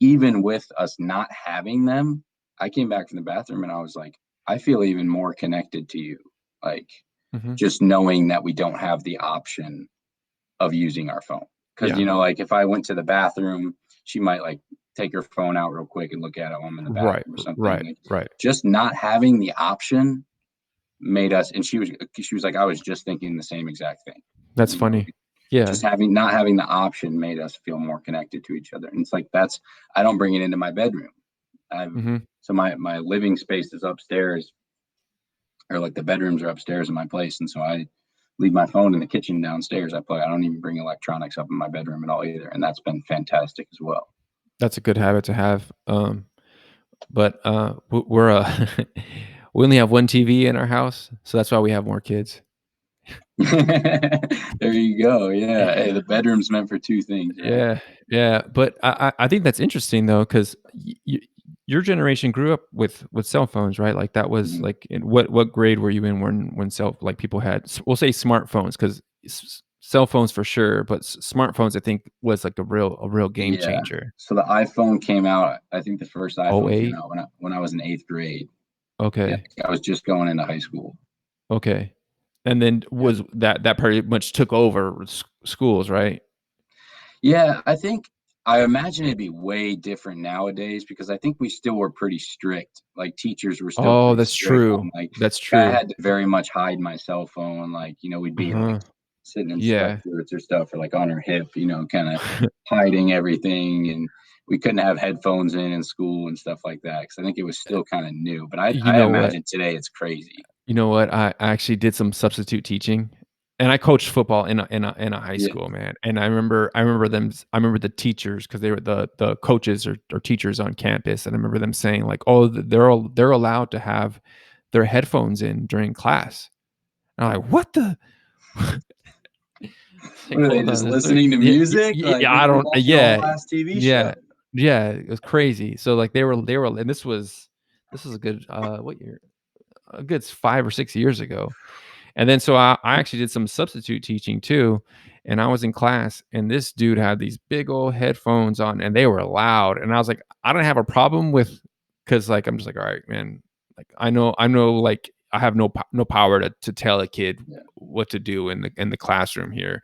even with us not having them, I came back from the bathroom and I was like, I feel even more connected to you. Like Mhm. just knowing that we don't have the option of using our phone. Cause Yeah. you know, like if I went to the bathroom, she might like take her phone out real quick and look at it while I'm in the Right, bathroom or something. right, Like right. just not having the option made us, and she was like, I was just thinking the same exact thing. That's You know, funny. Yeah. just having not having the option made us feel more connected to each other. And it's like that's I don't bring it into my bedroom. I've Mhm. so my living space is upstairs, or like the bedrooms are upstairs in my place, and so I leave my phone in the kitchen downstairs. I don't even bring electronics up in my bedroom at all either, and that's been fantastic as well. That's a good habit to have. But, we're, we only have 1 TV in our house, so that's why we have more kids. There you go. Yeah. Hey, the bedroom's meant for two things, right? Yeah, yeah, but I think that's interesting though, 'cause your generation grew up with cell phones, right? Like, that was, Mhm. like, in what grade were you in when cell like, people had we'll say smartphones, 'cause cell phones for sure, but smartphones, I think, was, like, a real game Yeah. changer. So the iPhone came out. I think the first Oh iPhone came 08. out when I was in eighth grade. Yeah, Okay, I was just going into high school. okay, and then Yeah. was that pretty much took over schools, right? Yeah, I imagine it'd be way different nowadays because I think we still were pretty strict. Like teachers were still Oh, pretty that's strict on true, like that's I true. had to very much hide my cell phone. Like, we'd be like Uh-huh, sitting in yeah. sweatshirts or stuff or like on our hip, kind of hiding everything, and we couldn't have headphones in school and stuff like that because I think it was still kind of new. But You I know what? imagine today it's crazy. You know what? I actually did some substitute teaching, and I coached football in a high Yeah. school, man, and I remember the teachers, 'cause they were the coaches or teachers on campus, and I remember them saying like, "Oh, they're allowed to have their headphones in during class." And I'm like, "What the?" What Like, are they "Hold just on, is there" listening to yeah, music? Like, yeah, what I are they don't watching a yeah, whole ass TV yeah, show? yeah, it was crazy. So, like, they were and this was a good, what year? A good 5 or 6 years ago. And then so I actually did some substitute teaching too, and I was in class, and this dude had these big old headphones on, and they were loud, and I was like, I don't have a problem with, because like I'm just like, all right, man, like I know, like I have no power to tell a kid Yeah. what to do in the classroom here,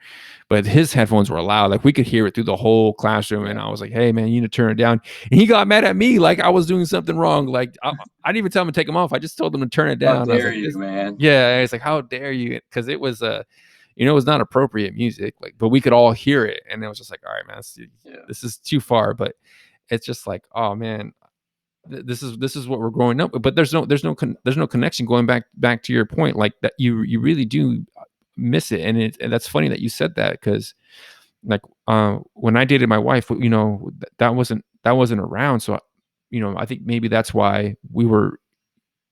but his headphones were loud, like we could hear it through the whole classroom, and Yeah. I was like, hey man, you need to turn it down, and he got mad at me like I was doing something wrong, like I didn't even tell him to take them off, I just told him to turn it How down. I was dare like, you, this man? yeah, it's like, "How dare you?" Because it was, it was not appropriate music, like, but we could all hear it, and it was just like, "All right, man, Yeah. this is too far." But it's just like, "Oh man, this is what we're growing up with." But there's no connection going back to your point, like that you really do miss it, and that's funny that you said that because like when I dated my wife, that wasn't around, so I think maybe that's why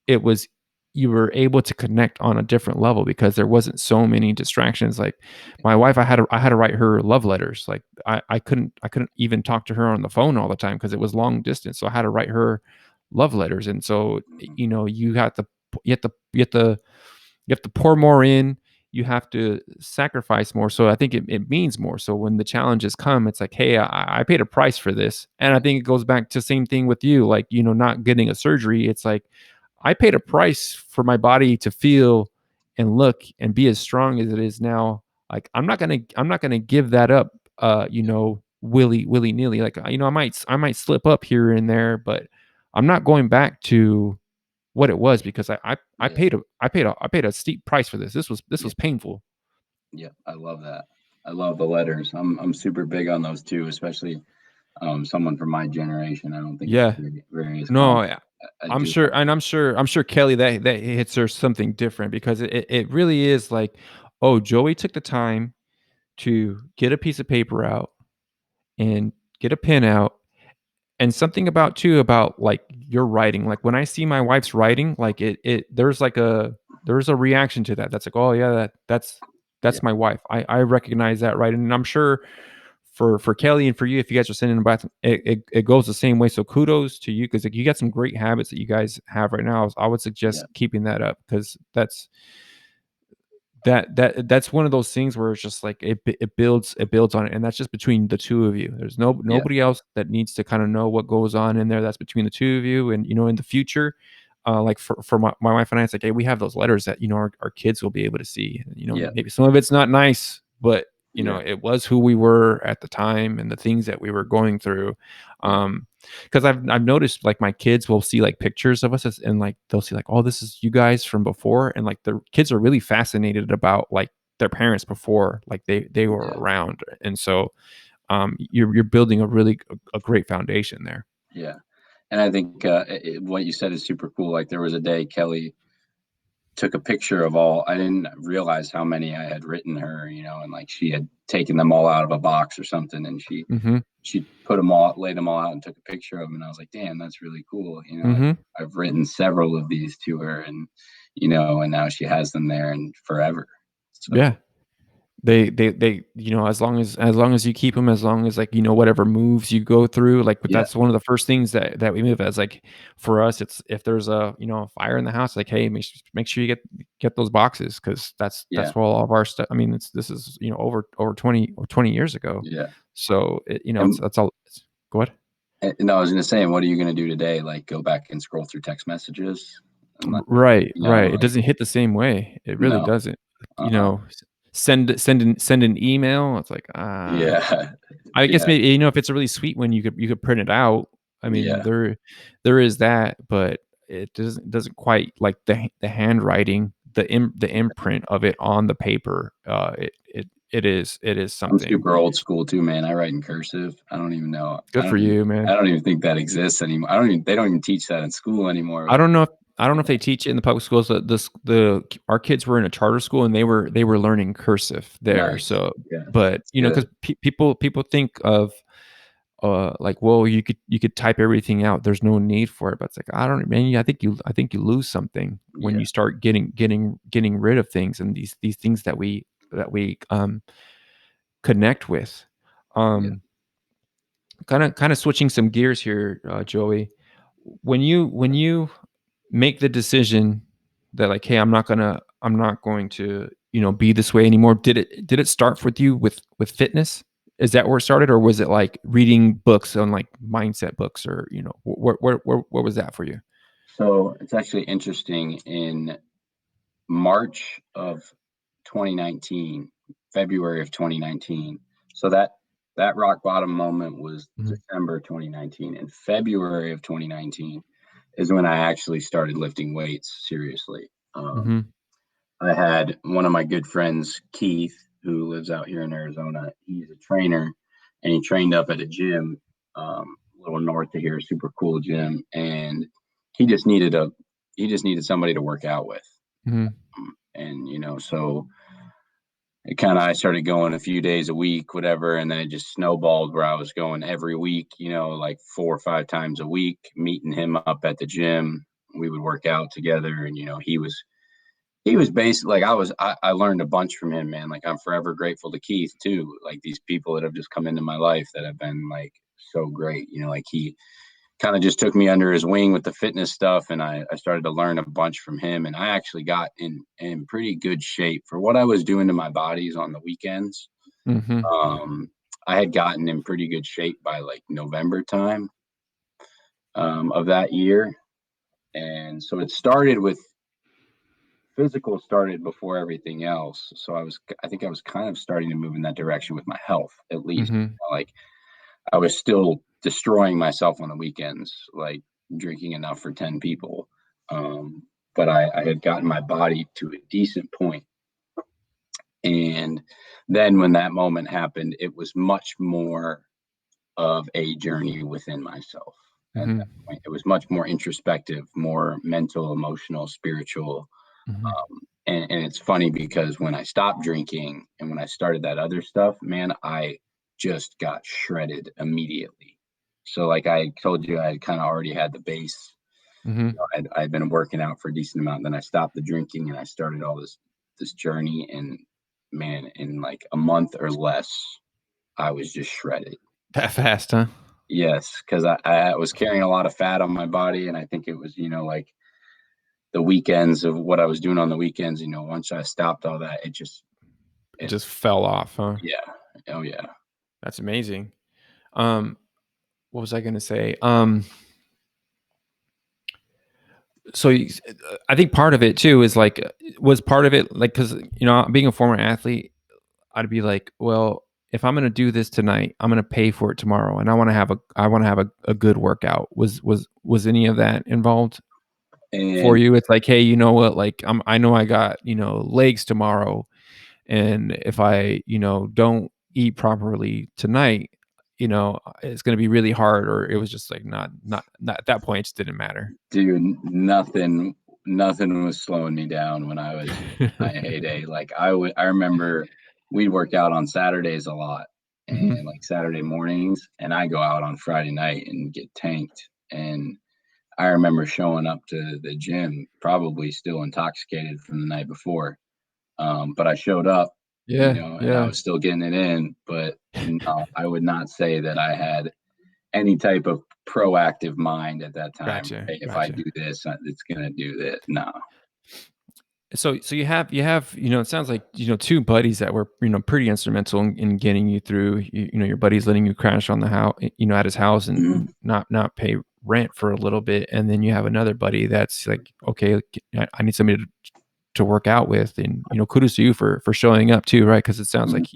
it was you were able to connect on a different level because there wasn't so many distractions. Like my wife, I had to write her love letters. Like I couldn't even talk to her on the phone all the time because it was long distance. So I had to write her love letters. And so Mhm. you have to pour more in. You have to sacrifice more. So I think it means more. So when the challenges come, it's like, hey, I paid a price for this. And I think it goes back to same thing with you, like, not getting a surgery. It's like I paid a price for my body to feel and look and be as strong as it is now. Like I'm not gonna give that up Yeah. willy nilly. Like I might slip up here and there, but I'm not going back to what it was because I Yeah. paid a steep price for this. This Yeah. was painful. Yeah. I love that. I love the letters. I'm super big on those too, especially someone from my generation. I don't think it's Yeah. very as No, common. yeah. I I'm do sure, love and I'm sure Kelly that hits her something different because it really is like, oh, Joey took the time to get a piece of paper out and get a pen out, and something about like your writing, like when I see my wife's writing, like there's a reaction to that. That's like, oh yeah, that's Yeah. my wife. I recognize that, right? And I'm sure for Kelly and for you, if you guys are sitting in the bathroom, it goes the same way. So kudos to you because like you got some great habits that you guys have right now. I would Yeah. suggest keeping that up because that's one of those things where it's just like it builds on it, and that's just between the two of you. There's Yeah, nobody else that needs to kind of know what goes on in there. That's between the two of you, and in the future, like for my wife and I, it's like, hey, we have those letters that our kids will be able to see. And, yeah, maybe some of it's not nice, but yeah, it was who we were at the time and the things that we were going through. yeah, Because I've noticed, like, my kids will see like pictures of us and like they'll see like, oh, this is you guys from before, and like the kids are really fascinated about like their parents before, like they were yeah, around, and so you're building a great foundation there. yeah. And I think what you said is super cool. Like there was a day Kelly took a picture of all. I didn't realize how many I had written her, and like she had taken them all out of a box or something, and she Mm-hmm. she put them all, laid them all out, and took a picture of them. And I was like, damn, that's really cool. Mm-hmm. I've written several of these to her, and and now she has them there and forever. So Yeah. They as long as you keep them, as long as, like, whatever moves you go through, like, but yeah, that's one of the first things that we move as, like, for us, it's if there's a fire in the house, like, hey, make sure you get those boxes, because yeah, that's where all of our stuff. I mean, this is over 20 years ago, yeah. so it's And, that's all. Go ahead. and I was gonna say, and what are you gonna do today? Like go back and scroll through text messages and like, Right, right. It like doesn't hit the same way. It really no, doesn't. uh-uh. Send an email. It's like, Yeah, I guess yeah, maybe, if it's a really sweet one, you could print it out. I mean, yeah, there is that, but it doesn't quite like the handwriting, the yeah. imprint of it on the paper. It is I'm something. super old school too, man. I write in cursive. I don't even know. Good for you, I man. don't even think that exists anymore. They don't even teach that in school anymore. I Like, don't know if I don't know yeah, if they teach it in the public schools. Our kids were in a charter school, and they were learning cursive there. nice. So, Yeah, but it's good. because people think of like, well, you could type everything out. There's no need for it. But it's like, I don't, man. I think you lose something when Yeah, you start getting rid of things, and these things that we connect with. yeah. Um, kind of switching some gears here, Joey. When you make the decision that, like, hey, I'm not going to be this way anymore. Did it start with you with fitness? Is that where it started, or was it like reading books on, like, mindset books, or where was that for you? So it's actually interesting. In March of 2019, February of 2019. So that rock bottom moment was Mhm, December 2019. In February of 2019 is when I actually started lifting weights seriously. mhm, I had one of my good friends, Keith, who lives out here in Arizona. He's a trainer, and he trained up at a gym a little north of here, super cool gym, and he just needed a he just needed somebody to work out with. mhm, And so it kind of I started going a few days a week, whatever, and then it just snowballed where I was going every week, like 4 or 5 times a week, meeting him up at the gym. We would work out together, and he was basically like I learned a bunch from him, man. Like I'm forever grateful to Keith too. Like these people that have just come into my life that have been like so great. Like he kind of just took me under his wing with the fitness stuff, and I started to learn a bunch from him, and I actually got in pretty good shape for what I was doing to my bodies on the weekends. mhm, um I had gotten in pretty good shape by like November time of that year. And so it started with physical started before everything else. So I think I was kind of starting to move in that direction with my health, at least. mhm, Like I was still destroying myself on the weekends, like drinking enough for 10 people. Um, but I had gotten my body to a decent point. And then when that moment happened, it was much more of a journey within myself at that mhm, point. It was much more introspective, more mental, emotional, spiritual. mhm. And it's funny because when I stopped drinking and when I started that other stuff, man, I just got shredded immediately. So, like I told you, I kind of already had the base. Mhm. I'd been working out for a decent amount. Then I stopped the drinking and I started all this journey. And man, in like a month or less, I was just shredded. That fast, huh? Yes, because I was carrying a lot of fat on my body, and I think it was like the weekends of what I was doing on the weekends, once I stopped all that, It it, just fell off, huh? yeah. Oh yeah. That's amazing. Um, what was I gonna say? So I think part of it too is like, was part of it like, because being a former athlete, I'd be like, well, if I'm gonna do this tonight, I'm gonna pay for it tomorrow, and I want to have a good workout. Was any of that involved for And you? It's like, hey, you know what? Like, I know I got legs tomorrow, and if I don't eat properly tonight, it's gonna be really hard. Or it was just like not at that point, it just didn't matter. dude, nothing was slowing me down when I was my heyday. Like I remember we'd work out on Saturdays a lot, Hmm. and like Saturday mornings, and I go out on Friday night and get tanked. And I remember showing up to the gym probably still intoxicated from the night before. But I showed up, Yeah, and I yeah. was still getting it in. But no, I would not say that I had any type of proactive mind at that time. Gotcha, Hey, if I gotcha. do this, it's gonna do that. No. So you have it sounds like two buddies that were pretty instrumental in getting you through. Your buddies letting you crash on the house, at his house, and Mhm. not pay rent for a little bit, and then you have another buddy that's like, okay, I need somebody to work out with. And kudos to you for showing up too, right? Because it sounds Mhm. like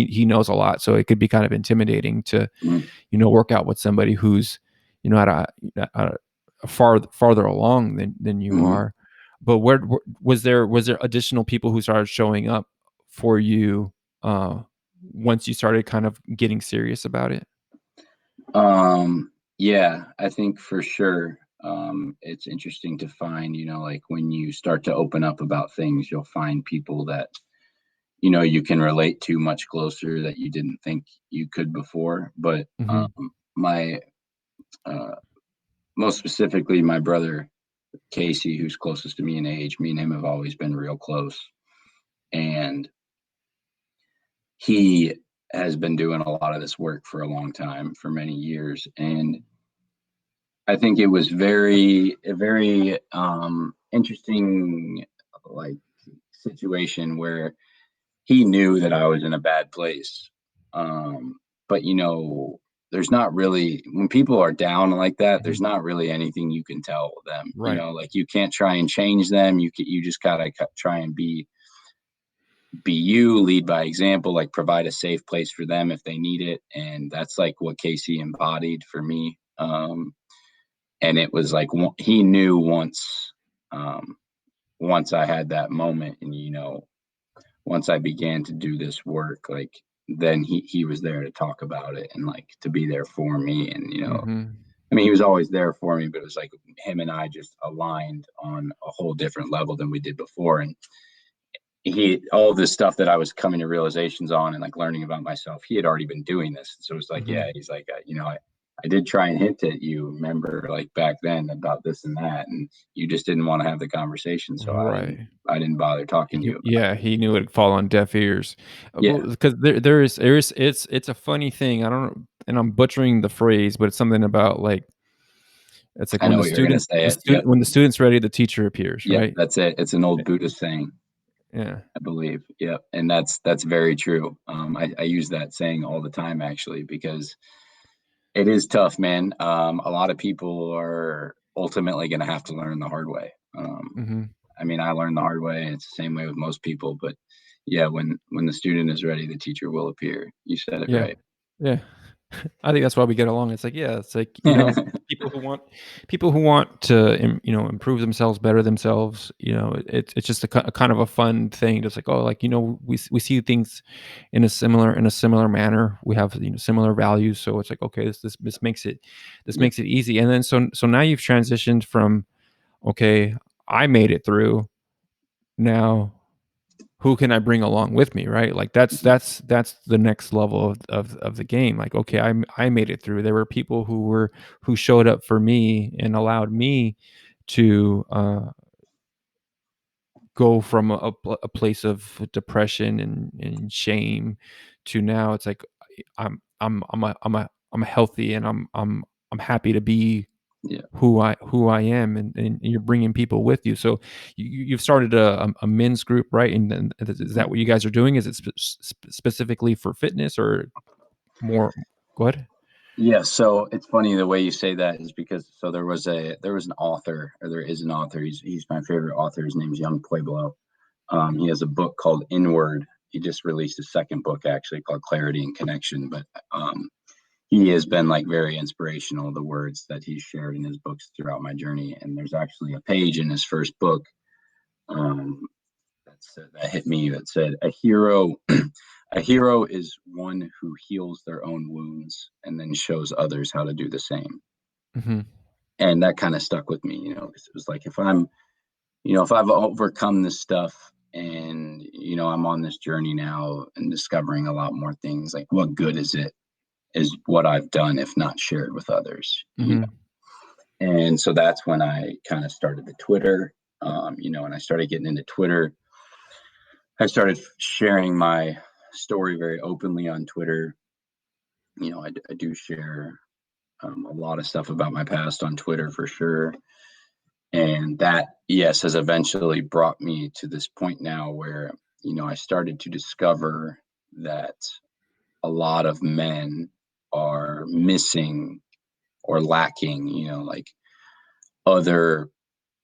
he knows a lot, so it could be kind of intimidating to Mhm. work out with somebody who's at a farther along than you Mhm. are. But was there additional people who started showing up for you uh once you started kind of getting serious about it? Yeah, I think for sure. It's interesting to find, like when you start to open up about things, you'll find people that, you can relate to much closer that you didn't think you could before. But Hmm. my, uh, most specifically, my brother Casey, who's closest to me in age, me and him have always been real close. And he has been doing a lot of this work for a long time, for many years. And I think it was a very interesting, like, situation where he knew that I was in a bad place. But there's not really, when people are down like that, Hmm. there's not really anything you can tell them. Right. Like you can't try and change them. You just gotta try and be you, lead by example, like provide a safe place for them if they need it. And that's like what Casey embodied for me. And it was like he knew um, once I had that moment, and once I began to do this work, like then he was there to talk about it and like to be there for me. And Hmm. I mean, he was always there for me, but it was like him and I just aligned on a whole different level than we did before. And he all this stuff that I was coming to realizations on and like learning about myself, he had already been doing this. So it's like, Hmm. yeah, he's like, I did try and hint at you, remember, like back then about this and that, and you just didn't want to have the conversation, so Right. I didn't bother talking to you about Yeah, he knew it'd fall on deaf ears. it. Yeah, Because there is it's a funny thing. I don't, and I'm butchering the phrase, but it's something about like, it's like I know what you're gonna say. It. Yep, when the student's ready, the teacher appears, yep, right? that's it. It's an old Eh, Buddhist saying, yeah. I believe. Yep, and that's very true. I use that saying all the time actually because it is tough, man. A lot of people are ultimately going to have to learn the hard way. Mhm. I mean, I learned the hard way, and it's the same way with most people. But yeah, when the student is ready, the teacher will appear. You said it Yeah. right. Yeah. I think that's why we get along. It's like, yeah, it's like, people who want to, improve themselves, better themselves, it's just a kind of a fun thing. Just like, oh, like, we see things in a similar manner. We have, similar values. So it's like, okay, this makes it, Yep. easy. And then, so now you've transitioned from, okay, I made it through. Now who can I bring along with me, right? Like that's the next level of the game. Like, okay, I made it through. There were people who showed up for me and allowed me to go from a place of depression and shame to now it's like I'm healthy, and I'm happy to be Yeah. who I am, and you're bringing people with you. So you've started a men's group, right? And then is that what you guys are doing? Is it specifically for fitness or more? Go ahead. Yeah, so it's funny the way you say that is because so there was an author, or there is an author. He's my favorite author. His name's Young Pueblo. He has a book called Inward. He just released a second book actually called Clarity and Connection. But he has been like very inspirational. The words that he's shared in his books throughout my journey, and there's actually a page in his first book um, that hit me that said, "A hero, a hero is one who heals their own wounds and then shows others how to do the same." Mm-hmm. And that kind of stuck with me, because it was like if I've overcome this stuff and I'm on this journey now and discovering a lot more things, like what good is it? Is what I've done if not shared with others, Mm-hmm. And so that's when I kind of started the Twitter, and I started getting into Twitter. I started sharing my story very openly on Twitter. I do share a lot of stuff about my past on Twitter for sure. And that, yes, has eventually brought me to this point now where, I started to discover that a lot of men are missing or lacking, like other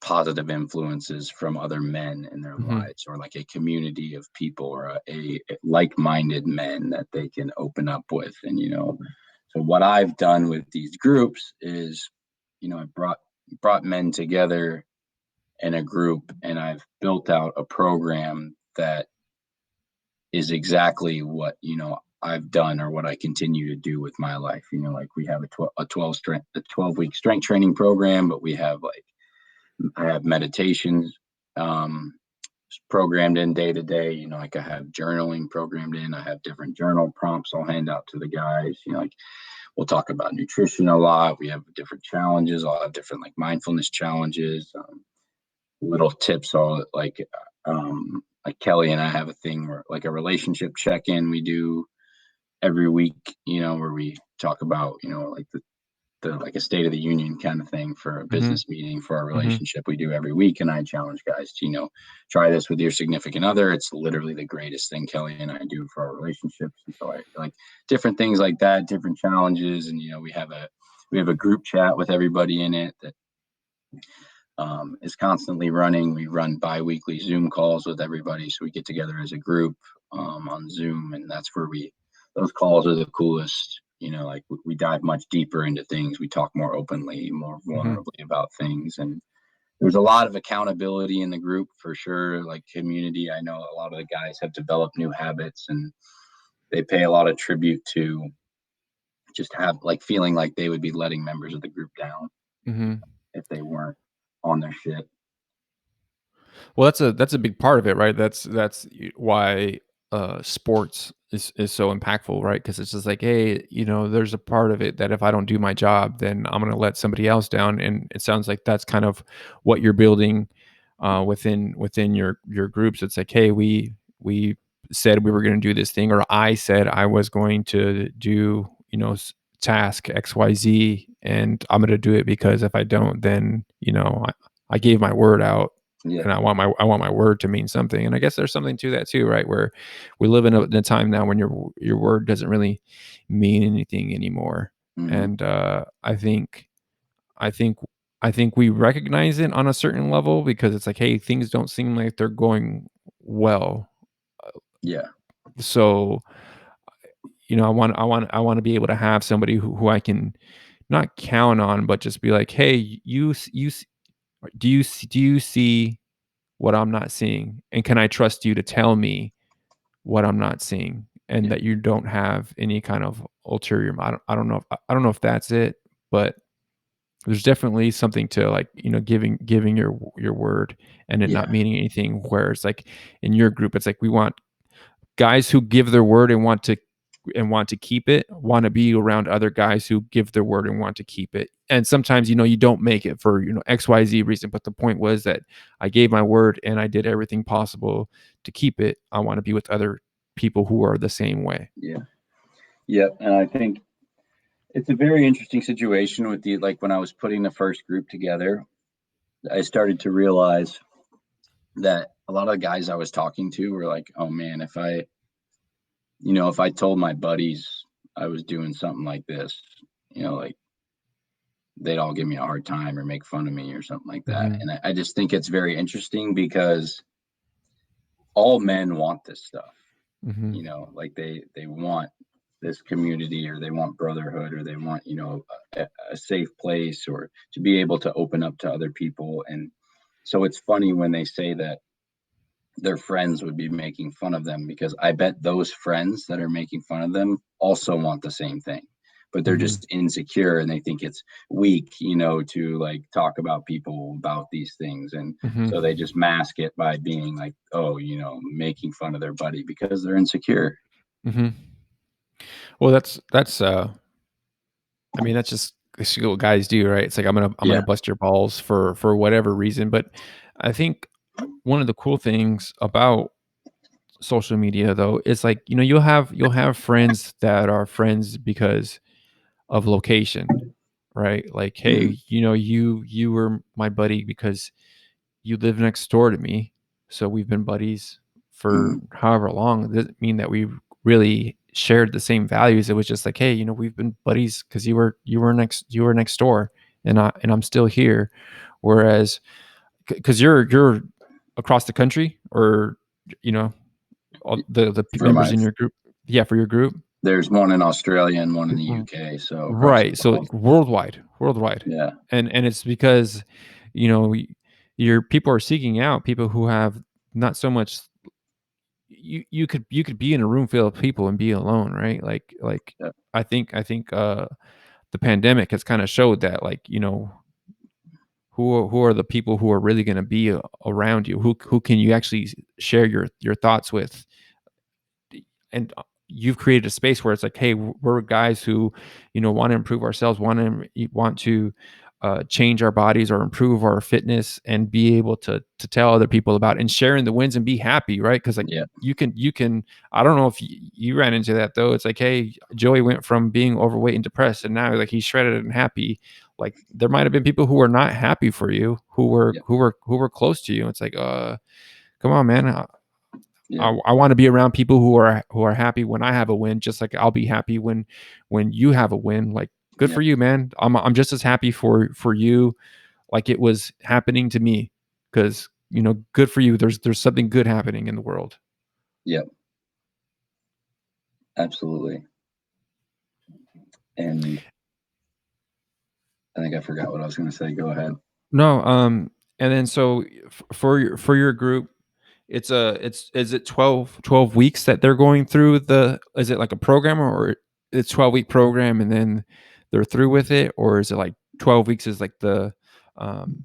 positive influences from other men in their Mm-hmm. lives, or like a community of people, or a like-minded men that they can open up with. And so what I've done with these groups is I brought men together in a group, and I've built out a program that is exactly what I've done, or what I continue to do with my life. Like we have a 12-week strength training program, but we have like I have meditations um, programmed in day to day. Like I have journaling programmed in. I have different journal prompts I'll hand out to the guys. Like we'll talk about nutrition a lot. We have different challenges. I'll have different like mindfulness challenges, little tips. All like Kelly and I have a thing where like a relationship check in we do every week. Where we talk about like the like a state of the union kind of thing for a Mm-hmm. business meeting for our Mm-hmm. relationship we do every week. And I challenge guys to try this with your significant other. It's literally the greatest thing Kelly and I do for our relationships. And so I like different things like that, different challenges. And we have a group chat with everybody in it that is constantly running. We run bi-weekly Zoom calls with everybody, so we get together as a group on Zoom, and that's where those calls are the coolest. Like we dive much deeper into things. We talk more openly, more Mm-hmm. vulnerably about things, and there's a lot of accountability in the group for sure. Like community, I know a lot of the guys have developed new habits, and they pay a lot of tribute to just have like feeling like they would be letting members of the group down Mm-hmm. if they weren't on their shit. Well, that's a big part of it, right? That's why sports is so impactful, right? Because it's just like, hey, there's a part of it that if I don't do my job, then I'm going to let somebody else down, and it sounds like that's kind of what you're building within your groups. It's like, hey, we said we were going to do this thing, or I said I was going to do task XYZ, and I'm going to do it because if I don't, then I gave my word out, Yeah. and I want my word to mean something. And I guess there's something to that too, right? Where we live in a time now when your word doesn't really mean anything anymore. Mm-hmm. And I think I think we recognize it on a certain level because it's like, hey, things don't seem like they're going well. Yeah. So I want to be able to have somebody who I can not count on, but just be like, hey, do you see what I'm not seeing? And can I trust you to tell me what I'm not seeing? And Yeah. that you don't have any kind of ulterior. I don't know if that's it, but there's definitely something to like, giving your word and it not Yeah. meaning anything. Where it's like in your group, it's like we want guys who give their word and want to keep it, want to be around other guys who give their word and want to keep it. And sometimes you don't make it for XYZ reason, but the point was that I gave my word and I did everything possible to keep it. I want to be with other people who are the same way. Yeah. Yeah. And I think It's a very interesting situation with the like when I was putting the first group together, I started to realize that a lot of the guys I was talking to were like, "Oh man, if I told my buddies I was doing something like this, like they'd all give me a hard time or make fun of me or something like that." Mhm, And I just think it's very interesting because all men want this stuff, mhm, like they want this community or they want brotherhood or they want, a safe place or to be able to open up to other people. And so it's funny when they say that their friends would be making fun of them because I bet those friends that are making fun of them also want the same thing. But they're mhm, just insecure and they think it's weak, to like talk about people about these things. And mhm, so they just mask it by being like, oh, making fun of their buddy because they're insecure. mhm. Well, I mean, that's what guys do, right? It's like I'm gonna Yeah. bust your balls for whatever reason. But I think one of the cool things about social media though is like, you'll have friends that are friends because of location, right? Like, Hmm. hey, you were my buddy because you live next door to me. So we've been buddies for Hmm. however long. It doesn't mean that we really shared the same values. It was just like, hey, we've been buddies because you were next door, and I'm still here. Whereas, because you're across the country, or you know all the For members my, in your group, yeah, for your group, there's one in Australia and one in the R- UK, so across right? the So world. worldwide, Yeah. and it's because you know y- your people are seeking out people who have not so much. You could be in a room full of people and be alone, right? Like Yeah. I think the pandemic has kind of showed that, like, who are the people who are really going to be around you, who can you actually share your thoughts with. And you've created a space where it's like, hey, we're guys who want to improve ourselves, want to change our bodies or improve our fitness, and be able to tell other people about and sharing the wins and be happy, right? Because like Yeah. you can I don't know if you ran into that though. It's like, hey, Joey went from being overweight and depressed, and now like he's shredded and happy. Like there might have been people who were not happy for you, who were Yeah. who were who were close to you. It's like, come on, man. Yeah. I want to be around people who are happy when I have a win, just like I'll be happy when you have a win. Like, good Yeah. for you, man. I'm just as happy for you, like it was happening to me, because good for you. There's something good happening in the world. Yeah. Absolutely. And I think I forgot what I was going to say. Go ahead. No, and then so for your group, is it 12 weeks that they're going through is it like a program, or it's 12-week program and then they're through with it, or is it like 12 weeks is like um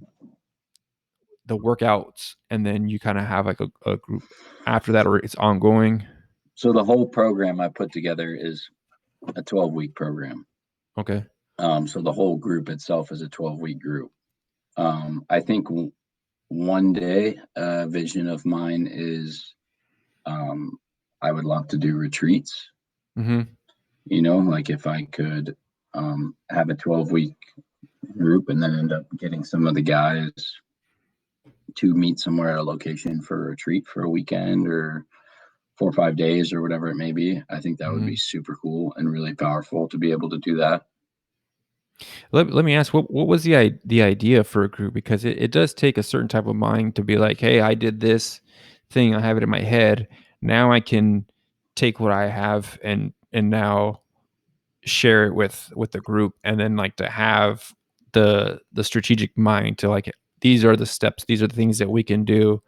the workouts, and then you kind of have like a group after that, or it's ongoing? So the whole program I put together is a 12-week program. Okay. So the whole group itself is a 12-week group. I think one day vision of mine is um, I would love to do retreats. Mhm. Like if I could have a 12-week group and then end up getting some of the guys to meet somewhere at a location for a retreat for a weekend or 4 or 5 days or whatever it may be. I think that would be Mhm. super cool and really powerful to be able to do that. Let me ask, what was the idea for a group? Because it does take a certain type of mind to be like, hey, I did this thing, I have it in my head. Now I can take what I have and now share it with the group, and then like to have the strategic mind to like, these are the steps, these are the things that we can do.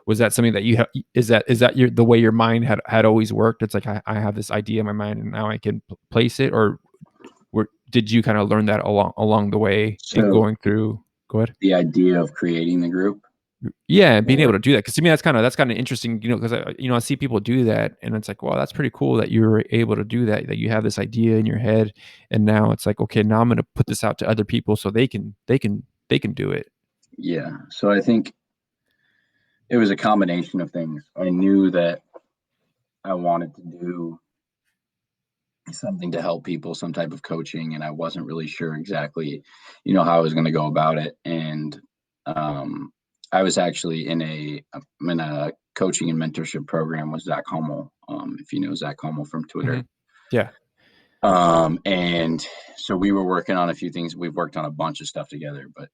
Was that something that you have? Is that the way your mind had always worked? It's like, I have this idea in my mind and now I can place it, or did you kind of learn that along the way and So going through? Go ahead. the idea of creating the group, Yeah, and being able or to do that, because to me that's kind of interesting, because I see people do that, and it's like, wow, that's pretty cool that you're able to do that. That you have this idea in your head, and now it's like, okay, now I'm going to put this out to other people so they can do it. yeah. So I think it was a combination of things. I knew that I wanted to do something to help people, some type of coaching, and I wasn't really sure exactly, how I was going to go about it. And um, I was actually I'm in a coaching and mentorship program with Zach Hummel. If you know Zach Hummel from Mhm. Twitter. Yeah. And so we were working on a few things. We've worked on a bunch of stuff together, but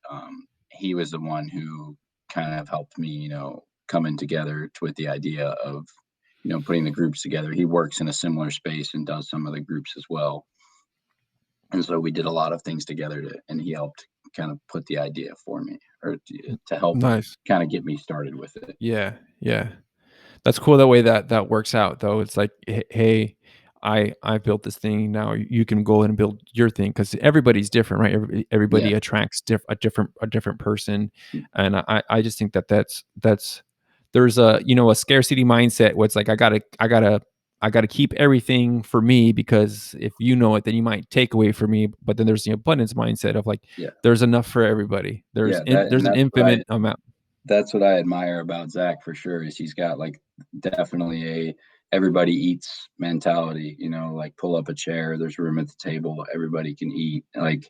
he was the one who kind of helped me, coming together with the idea of, putting the groups together. He works in a similar space and does some of the groups as well. And so we did a lot of things together and he helped kind of put the idea for me, or to help Nice. kind of get me started with it. Yeah, yeah. That's cool the way that that works out though. It's like, Hey, I built this thing, now you can go and build your thing," because everybody's different, right? Yeah. Everybody attracts a different person, and I just think that that's there's a, a scarcity mindset where it's like, I gotta keep everything for me, because if you know it, then you might take away from me. But then there's the abundance mindset of like, Yeah. there's enough for everybody. Yeah. That, There's and an infinite amount. that's what I admire about Zach for sure, is he's got like definitely a everybody eats mentality, like pull up a chair, there's room at the table, everybody can eat. Like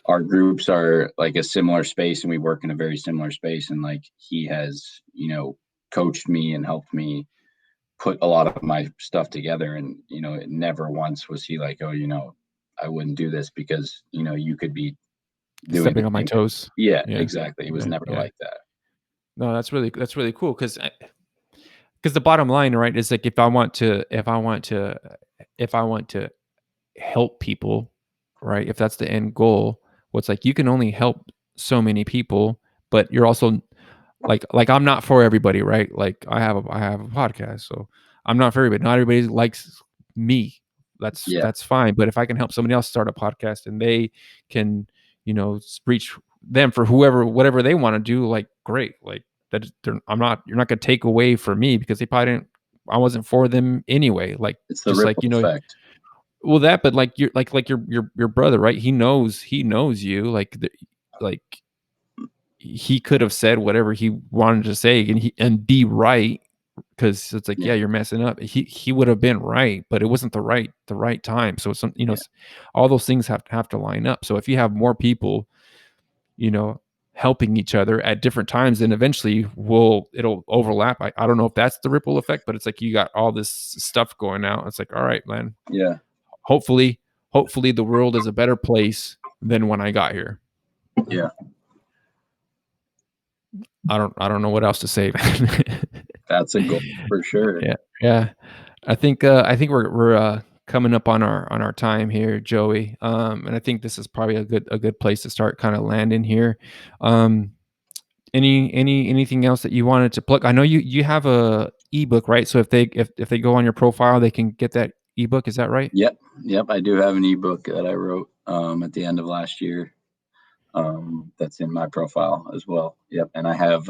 our groups are like a similar space and we work in a very similar space. And like he has, coached me and helped me put a lot of my stuff together. And, it never once was he like, oh, I wouldn't do this because, you could be doing Stepping the on my same. toes. Yeah, Yeah, exactly. It was yeah, never yeah. like that. No, that's really cool, because the bottom line, right, is like, if I want to help people, right, if that's the end goal, what's like, you can only help so many people, but you're also like I'm not for everybody, right? Like I have a podcast, so I'm not for everybody. Not everybody likes me. Yeah. That's fine. But if I can help somebody else start a podcast and they can, reach them for whatever they want to do, like great. Like I'm not you're not gonna take away from me, because they probably didn't I wasn't for them anyway. Like It's the just like, ripple effect. well, that, but like you're like your brother, right? He knows you, like he could have said whatever he wanted to say, and be right, because it's like, Yeah. yeah, you're messing up. He would have been right, but it wasn't the right time. So some, Yeah. all those things have to line up. So if you have more people, you know, helping each other at different times, then eventually it'll overlap. I don't know if that's the ripple effect, but it's like you got all this stuff going out. It's like, all right, man. Yeah. Hopefully, hopefully the world is a better place than when I got here. Yeah. I don't know what else to say, man. That's a goal for sure. Yeah, yeah. I think we're coming up on our time here, Joey. And I think this is probably a good place to start kind of landing here. Um, anything else that you wanted to plug? I know you have a ebook, right? So if they go on your profile, they can get that ebook. Is that right? Yep. Yep. I do have an ebook that I wrote at the end of last year. That's in my profile as well. Yep. And I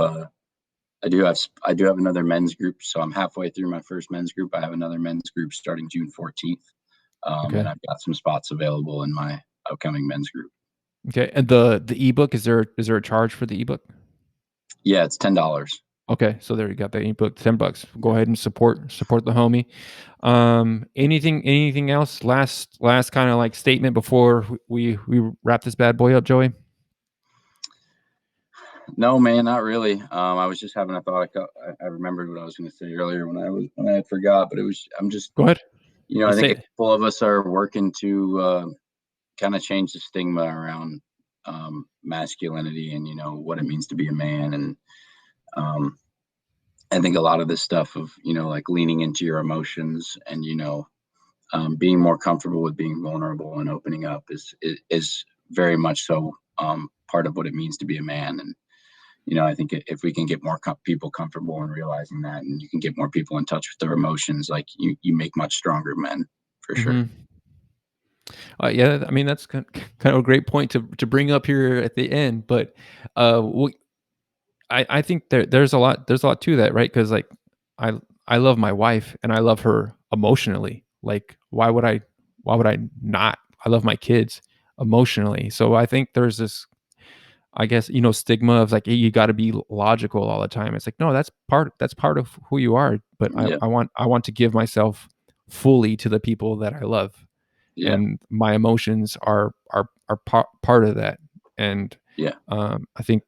do have another men's group. So I'm halfway through my first men's group. I have another men's group starting June 14th. And Okay. I've got some spots available in my upcoming men's group. Okay. And the ebook, is there a charge for the ebook? Yeah, it's $10. Okay, so there you got the ebook, $10. Go Yeah. ahead and support the homie. Anything else? Last kind of like statement before we wrap this bad boy up, Joey. No, man, not really. I was just having a thought. I remembered what I was going to say earlier when I had forgot, but I'm just, Go ahead. I Let's think say a it. couple of us are working to kind of change the stigma around masculinity and what it means to be a man. And um, I think a lot of this stuff of like leaning into your emotions and being more comfortable with being vulnerable and opening up is very much so part of what it means to be a man. And I think if we can get more people comfortable in realizing that, and you can get more people in touch with their emotions, like you make much stronger men for sure. Mm-hmm. Yeah, I mean that's kind of a great point to bring up here at the end, but uh, I think there's a lot to that, right? Because like I I love my wife and I love her emotionally. Like why would I not? I love my kids emotionally. So I think there's this, I guess, stigma of like, hey, you got to be logical all the time. It's like, no, that's part of who you are. But Yeah. I want to give myself fully to the people that I love. Yeah. and my emotions are part of that. And Yeah. I think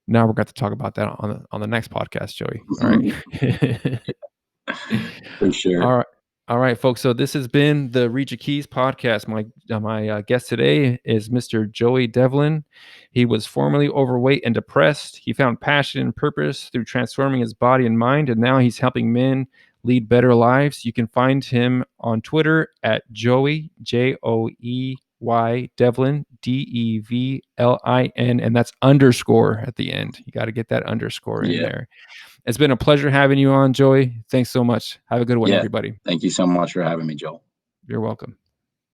now we're going to talk about that on the next podcast, Joey. All right. For sure. All right. All right, folks. So this has been the Read Your Keys podcast. My guest today is Mr. Joey Devlin. He was formerly overweight and depressed. He found passion and purpose through transforming his body and mind, and now he's helping men lead better lives. You can find him on Twitter at Joey Joey Devlin Devlin, and that's underscore at the end. You got to get that underscore in Yeah. there. It's been a pleasure having you on, Joey. Thanks so much. Have a good one, Yeah. everybody. Thank you so much for having me, Joel. You're welcome.